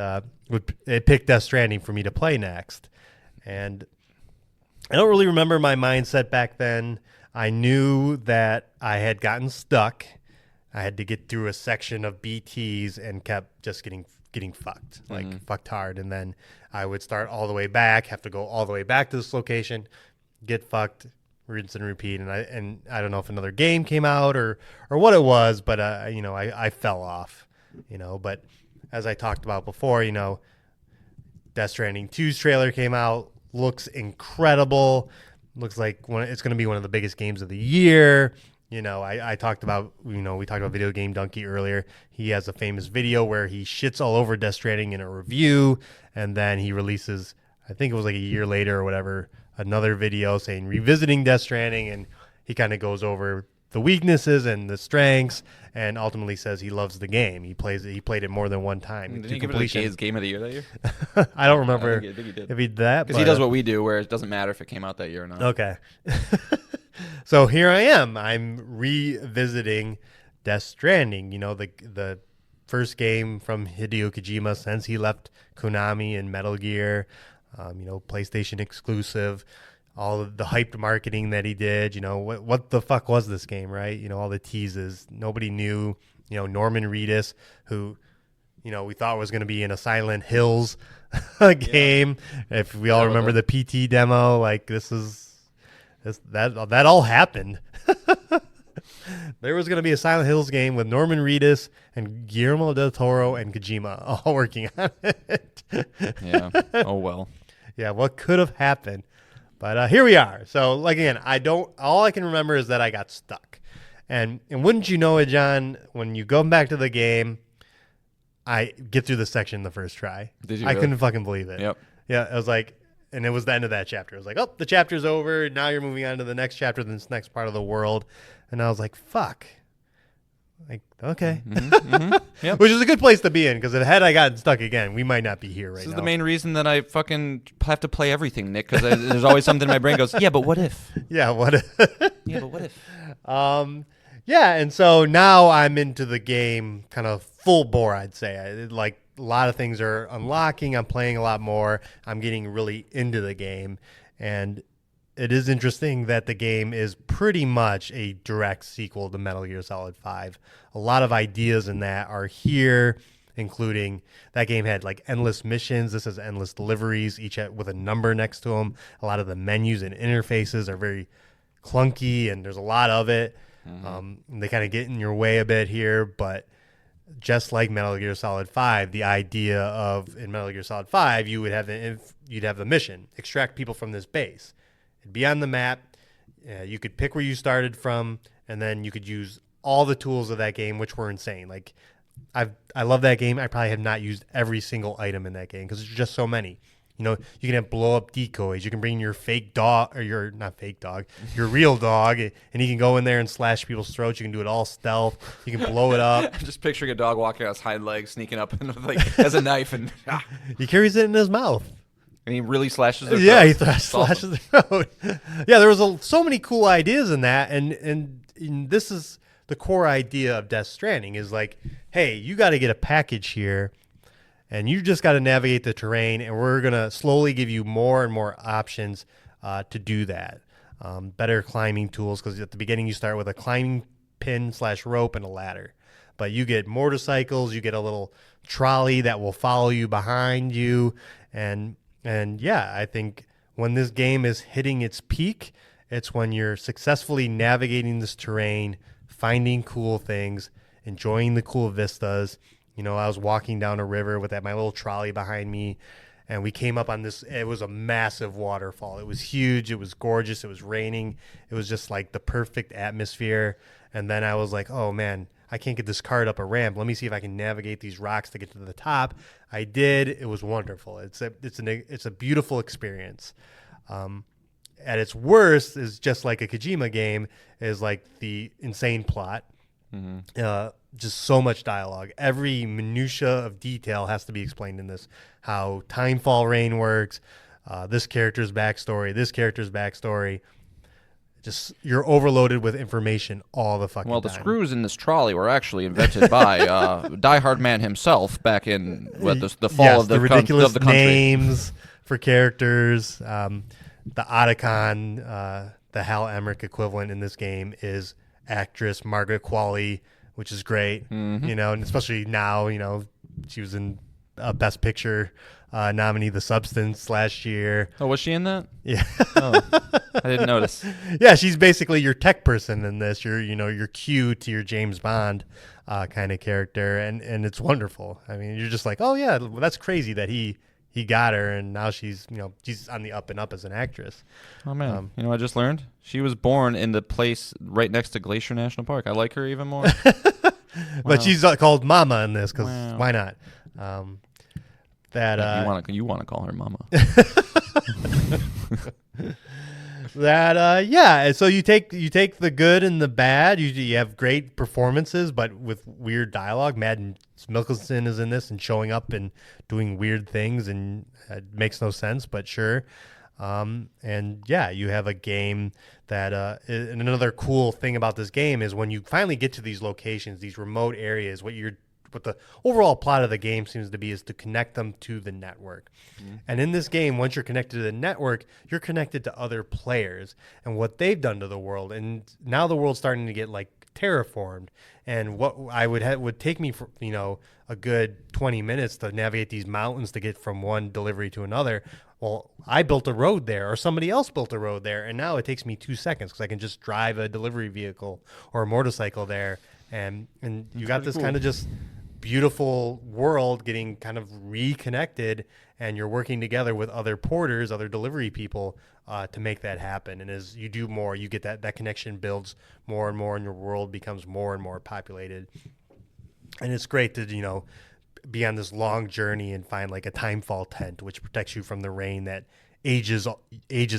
it picked Death Stranding for me to play next. And I don't really remember my mindset back then. I knew that I had gotten stuck. I had to get through a section of BTs and kept just getting fucked, fucked hard. And then I would start all the way back, have to go all the way back to this location, get fucked, rinse and repeat. And I don't know if another game came out or what it was, but I fell off. But as I talked about before, Death Stranding 2's trailer came out, looks incredible. Looks like it's going to be one of the biggest games of the year. I talked about, we talked about Video Game Donkey earlier. He has a famous video where he shits all over Death Stranding in a review, and then he releases, I think it was like a year later or whatever, another video saying revisiting Death Stranding, and he kind of goes over the weaknesses and the strengths, and ultimately says he loves the game. He played it more than one time. Didn't he give it his game of the year that year? I don't remember I think he did. if he did that. Because he does what we do, where it doesn't matter if it came out that year or not. Okay. So here I am. I'm revisiting Death Stranding. The first game from Hideo Kojima since he left Konami and Metal Gear. PlayStation exclusive. All of the hyped marketing that he did. What the fuck was this game, right? All the teases. Nobody knew. Norman Reedus, who we thought was going to be in a Silent Hills game. Yeah. If we all remember the PT demo, like that all happened. There was going to be a Silent Hills game with Norman Reedus and Guillermo del Toro and Kojima all working on it. Yeah. Oh well. Yeah. What could have happened? But here we are. So, again, all I can remember is that I got stuck. And wouldn't you know it, John, when you go back to the game, I get through the section the first try. Did you? I couldn't fucking believe it. Yep. Yeah, I was like, and it was the end of that chapter. I was like, oh, the chapter's over. Now you're moving on to the next chapter, this next part of the world. And I was like, fuck. Like, okay. Yep. Which is a good place to be in, because had I gotten stuck again, we might not be here right now. This is the main reason that I fucking have to play everything, Nick, because there's always something in my brain goes, yeah, but what if? Yeah, what if? Yeah, but what if? Yeah, and so now I'm into the game kind of full bore, I'd say. Like, a lot of things are unlocking. I'm playing a lot more. I'm getting really into the game. And it is interesting that the game is pretty much a direct sequel to Metal Gear Solid 5. A lot of ideas in that are here, including that game had like endless missions. This has endless deliveries, each with a number next to them. A lot of the menus and interfaces are very clunky, and there's a lot of it. They kind of get in your way a bit here, but just like Metal Gear Solid 5, the idea of in Metal Gear Solid 5, you'd have the mission, extract people from this base. It'd be on the map. You could pick where you started from, and then you could use all the tools of that game, which were insane. Like, I love that game. I probably have not used every single item in that game because there's just so many. You can have blow up decoys. You can bring your fake dog, or your not fake dog, your real dog, and he can go in there and slash people's throats. You can do it all stealth. You can blow it up. I'm just picturing a dog walking on his hind legs, sneaking up and has a knife, and he carries it in his mouth. And he really slashes their throat. Yeah, he slashes their throat. Yeah, there was so many cool ideas in that, and this is the core idea of Death Stranding is like, hey, you got to get a package here, and you just got to navigate the terrain, and we're going to slowly give you more and more options to do that. Better climbing tools, because at the beginning you start with a climbing pin / rope and a ladder. But you get motorcycles, you get a little trolley that will follow you behind you, and yeah, I think when this game is hitting its peak, it's when you're successfully navigating this terrain, finding cool things, enjoying the cool vistas. I was walking down a river with my little trolley behind me, and we came up on this. It was a massive waterfall. It was huge. It was gorgeous. It was raining. It was just like the perfect atmosphere. And then I was like, oh, man, I can't get this cart up a ramp. Let me see if I can navigate these rocks to get to the top. I did. It was wonderful. It's a beautiful experience. At its worst, is just like a Kojima game, is like the insane plot. Just so much dialogue. Every minutia of detail has to be explained in this. How timefall rain works, this character's backstory. Just you're overloaded with information all the fucking time. Well, the screws in this trolley were actually invented by Die Hard Man himself back in the fall of the ridiculous of the country. Names for characters. The Otacon, the Hal Emmerich equivalent in this game is actress Margaret Qualley, which is great. And especially now, she was in Best Picture nominee, The Substance, last year. Oh, was she in that? Yeah. Oh, I didn't notice. Yeah, she's basically your tech person in this. Your Q to your James Bond kind of character, and it's wonderful. I mean, you're just like, oh yeah, well, that's crazy that he got her, and now she's on the up and up as an actress. Oh man, you know what I just learned? She was born in the place right next to Glacier National Park. I like her even more. But she's called Mama in this because why not? You want to call her Mama? So you take the good and the bad. You have great performances, but with weird dialogue. Mads Mikkelsen is in this and showing up and doing weird things, and it makes no sense, but sure. You have a game that and another cool thing about this game is when you finally get to these locations, these remote areas, what the overall plot of the game seems to be is to connect them to the network. Mm-hmm. And in this game, once you're connected to the network, you're connected to other players and what they've done to the world. And now the world's starting to get like terraformed. And what I would take me for, a good 20 minutes to navigate these mountains to get from one delivery to another. Well, I built a road there, or somebody else built a road there, and now it takes me 2 seconds because I can just drive a delivery vehicle or a motorcycle there. And you got this kind of just beautiful world getting kind of reconnected, and you're working together with other porters, other delivery people to make that happen. And as you do more, you get that connection builds more and more, and your world becomes more and more populated. And it's great to be on this long journey and find like a timefall tent which protects you from the rain that ages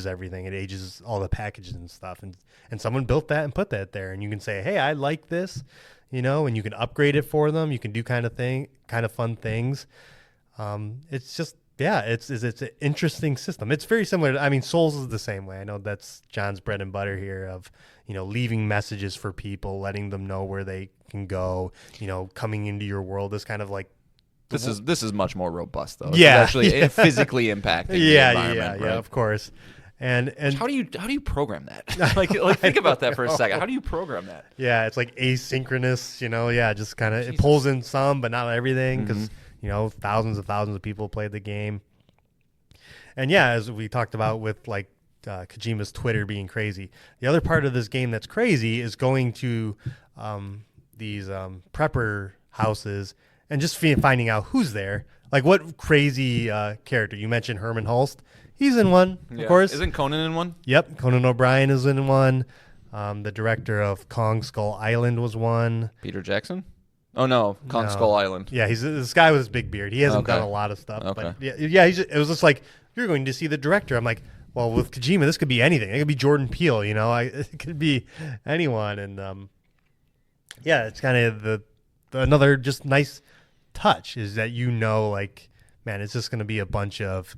everything. It ages all the packages and stuff, and someone built that and put that there, and you can say, hey, I like this, and you can upgrade it for them. You can do kind of fun things. It's just, it's an interesting system. It's very similar to, Souls is the same way. I know that's John's bread and butter here of, leaving messages for people, letting them know where they can go, coming into your world is kind of like, This is much more robust though. Yeah, it's actually physically impacting the environment. Yeah, of course. And how do you program that? like think about that for a second. How do you program that? Yeah, it's like asynchronous. Just kind of it pulls in some, but not everything because thousands of people played the game. And yeah, as we talked about with like Kojima's Twitter being crazy, the other part of this game that's crazy is going to these prepper houses and just finding out who's there. Like what crazy character. You mentioned Herman Hulst. He's in one, of course. Isn't Conan in one? Yep, Conan O'Brien is in one. The director of Kong Skull Island was one. Peter Jackson? Oh, no, Kong Skull Island. Yeah, he's this guy with his big beard. He hasn't done a lot of stuff. Okay. But it was just like, you're going to see the director. I'm like, well, with Kojima, this could be anything. It could be Jordan Peele, it could be anyone. And it's kind of the another just nice touch is that like, man, it's just going to be a bunch of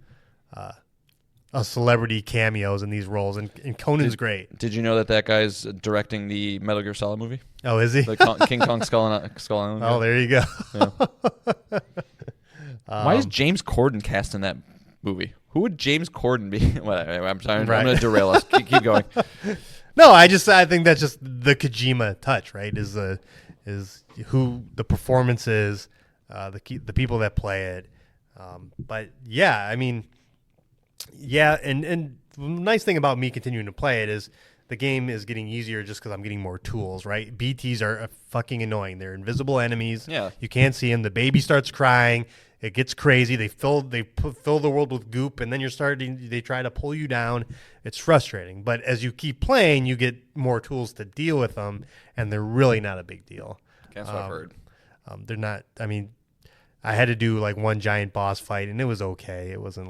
celebrity cameos in these roles, and Conan's great. Did you know that guy's directing the Metal Gear Solid movie? Oh, is he? The King Kong Skull Island. Oh, there you go. Yeah. Why is James Corden cast in that movie? Who would James Corden be? Well, I'm sorry. Right. I'm going to derail us. Keep going. No, I think that's just the Kojima touch, right? Is who the performance is, the people that play it. But yeah, and the nice thing about me continuing to play it is the game is getting easier just because I'm getting more tools, right? BTs are fucking annoying. They're invisible enemies. Yeah. You can't see them. The baby starts crying. It gets crazy. They fill the world with goop, and then they try to pull you down. It's frustrating. But as you keep playing, you get more tools to deal with them, and they're really not a big deal. That's what I've heard. They're not, I had to do like one giant boss fight, and it was okay. It wasn't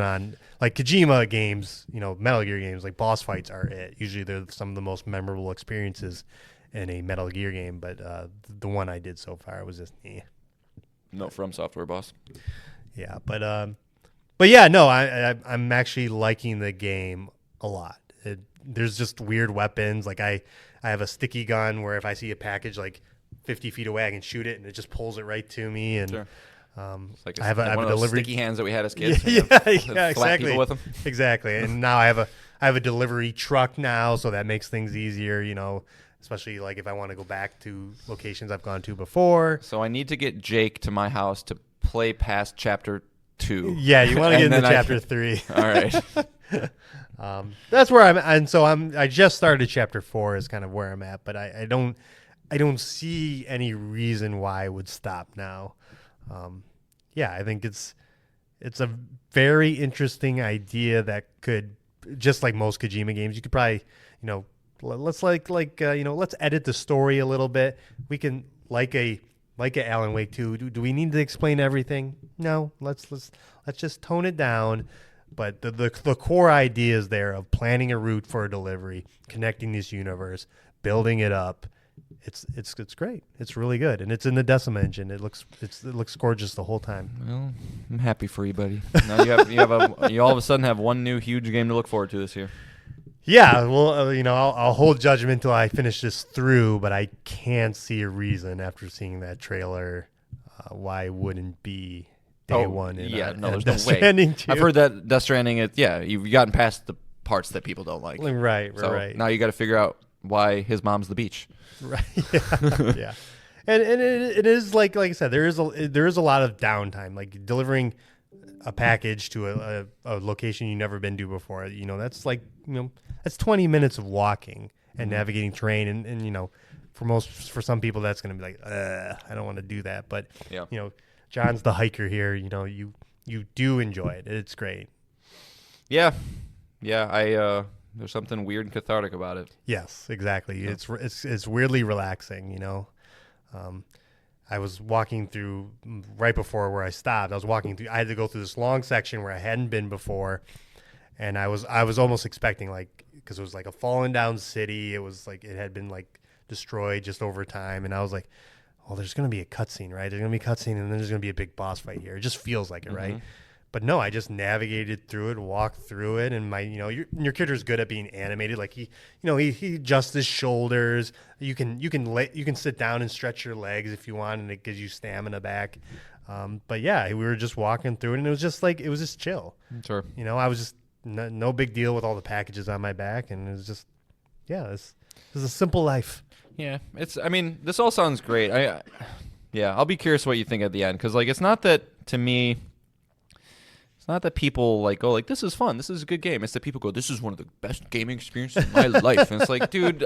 on like Kojima games, Metal Gear games, like boss fights are it. Usually they're some of the most memorable experiences in a Metal Gear game, but the one I did so far was just No From Software boss. Yeah, but yeah, no, I'm actually liking the game a lot. There's just weird weapons. Like I have a sticky gun where if I see a package like 50 feet away, I can shoot it and it just pulls it right to me. And sure. It's like I have a one of those sticky hands that we had as kids. Yeah, exactly. With them. Exactly. And now I have a delivery truck now, so that makes things easier. Especially like if I want to go back to locations I've gone to before. So I need to get Jake to my house to play past chapter 2. Yeah, you want to get And into then chapter 3. All right. That's where I'm, and so I just started chapter 4 is kind of where I'm at, but I don't see any reason why I would stop now. Yeah, I think it's a very interesting idea that could, just like most Kojima games, you could probably, let's let's edit the story a little bit. We can like a Alan Wake 2. Do we need to explain everything? No, let's just tone it down. But the core idea is there of planning a route for a delivery, connecting this universe, building it up. It's great. It's really good, and it's in the Decima engine. It looks gorgeous the whole time. Well, I'm happy for you, buddy. Now you all of a sudden have one new huge game to look forward to this year. Yeah, well, I'll hold judgment until I finish this through, but I can't see a reason after seeing that trailer why it wouldn't be day one. There's Death no way. Stranding 2. I've heard that Death Stranding. You've gotten past the parts that people don't like. Right. Now you got to figure out why his mom's the beach. Right. Yeah. And it is like I said, there is a lot of downtime, like delivering a package to a location you've never been to before. That's that's 20 minutes of walking and navigating terrain, and for some people that's going to be like, I don't want to do that. But John's the hiker here. You do enjoy it. It's great. Yeah. There's something weird and cathartic about it. Yes, exactly. It's weirdly relaxing. I was walking through right before where I stopped. I had to go through this long section where I hadn't been before, and I was almost expecting, because it was like a fallen down city. It was like it had been destroyed just over time, and I was like, oh, there's going to be a cutscene, right? There's going to be a cutscene, and then there's going to be a big boss fight here. It just feels like it, right? But no, I just navigated through it, walked through it, and your character's good at being animated. Like he adjusts his shoulders. You can sit down and stretch your legs if you want, and it gives you stamina back. But yeah, we were just walking through it, and it was just chill. Sure. I was just no big deal with all the packages on my back, and it was just this is a simple life. Yeah, this all sounds great. I'll be curious what you think at the end, because it's not that to me. It's not that people go this is fun, this is a good game. It's that people go, this is one of the best gaming experiences in my life, and it's like, dude,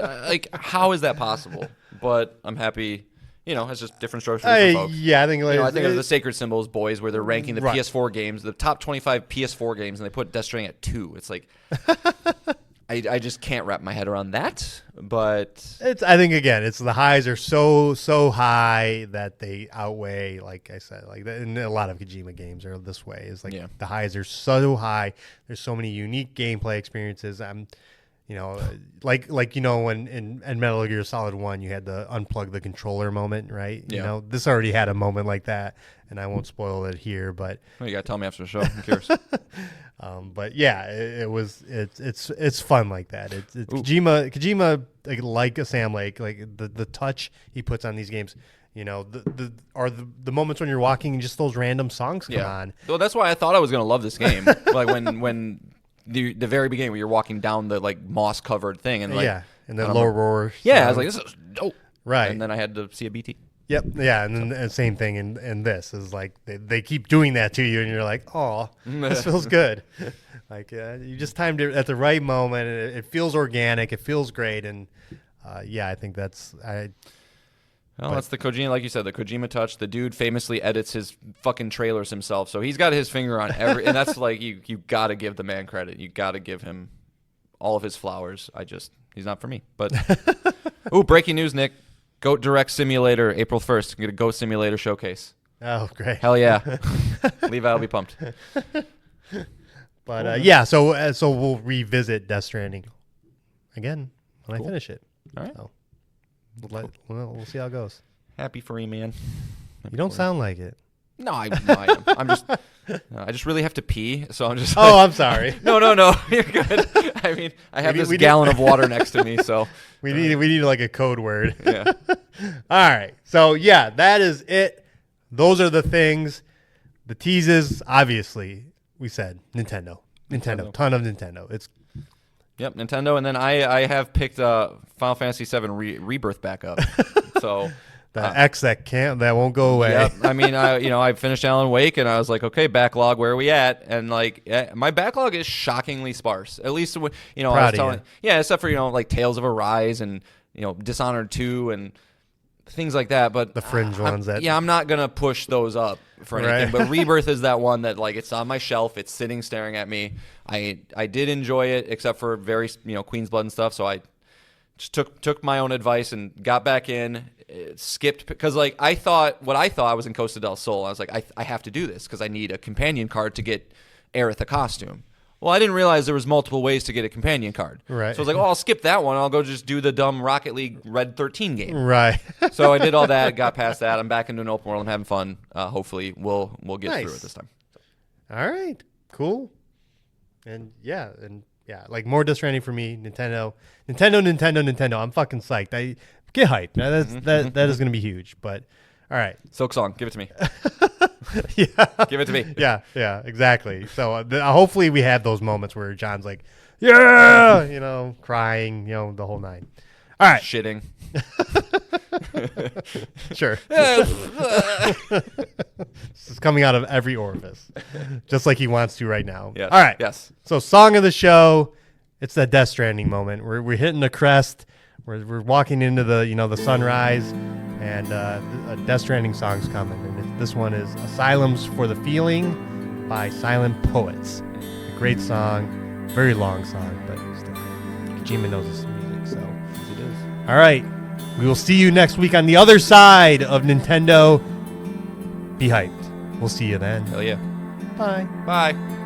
how is that possible? But I'm happy. It's just different strokes for different folks. Yeah, I think I think of the Sacred Symbols boys where they're ranking the PS4 games, the top 25 PS4 games, and they put Death Stranding at 2. It's like. I just can't wrap my head around that, but I think again, it's the highs are so high that they outweigh, like I said, and a lot of Kojima games are this way. Is the highs are so high. There's so many unique gameplay experiences. When in Metal Gear Solid 1, you had to unplug the controller moment, right? Yeah. This already had a moment like that, and I won't spoil it here, but you gotta tell me after the show. I'm curious. But yeah, it's fun like that. It's Kojima like a Sam Lake, the touch he puts on these games. The moments when you're walking and just those random songs come on. Well, that's why I thought I was gonna love this game. when the very beginning where you're walking down the moss covered thing and and then low roar. Yeah, I was like, this is dope. Right. And then I had to see a BT. Yep. Yeah, and then the same thing in this is they keep doing that to you, and you're like, oh, this feels good. You just timed it at the right moment, and it feels organic. It feels great, and I think that's that's the Kojima, like you said, the Kojima touch. The dude famously edits his fucking trailers himself, so he's got his finger on every. And that's you got to give the man credit. You got to give him all of his flowers. He's not for me. But breaking news, Nick. Goat Direct Simulator, April 1st. Get a Goat Simulator showcase. Oh, great. Hell yeah. Levi will be pumped. But so we'll revisit Death Stranding again when I finish it. All right. So we'll see how it goes. Happy for you, man. You don't sound like it. No, I am. I just really have to pee, so I'm just. Oh, I'm sorry. No, you're good. I have this gallon of water next to me, so we need a code word. Yeah. All right. So that is it. Those are the things. The teases, obviously, we said Nintendo. Ton of Nintendo. Yep, Nintendo, and then I have picked Final Fantasy VII Rebirth back up. So The X that won't go away. Yep. I mean, I finished Alan Wake, and I was like, okay, backlog, where are we at? And like, my backlog is shockingly sparse. At least, I was telling, except for like Tales of Arise and Dishonored 2 and things like that. But the fringe ones. I'm not gonna push those up for anything. Right. But Rebirth is that one that like it's on my shelf. It's sitting staring at me. I did enjoy it, except for very Queen's Blood and stuff. So I just took my own advice and got back in. Skipped because like I was in Costa del Sol. I was like, I have to do this because I need a companion card to get Aerith a costume. Well, I didn't realize there was multiple ways to get a companion card. Right. So I was like, I'll skip that one. I'll go just do the dumb Rocket League Red 13 game. Right. So I did all that, got past that. I'm back into an open world. I'm having fun. Hopefully we'll get through it this time. All right. Cool. And like more Death Stranding for me. Nintendo. I'm fucking psyched. Get hyped. Now that is going to be huge. But all right. Silk Song, give it to me. Yeah. Give it to me. Yeah, exactly. So hopefully we have those moments where John's like, yeah, crying, the whole nine. All right. Shitting. Sure. This is coming out of every orifice, just like he wants to right now. Yes. All right. Yes. So song of the show, it's that Death Stranding moment. We're hitting the crest. We're walking into the sunrise, and a Death Stranding song's coming. And this one is "Asylums for the Feeling" by Silent Poets. A great song, very long song, but still, Kojima knows his music, so Yes, it is. all right. We will see you next week on the other side of Nintendo. Be hyped. We'll see you then. Hell yeah. Bye. Bye.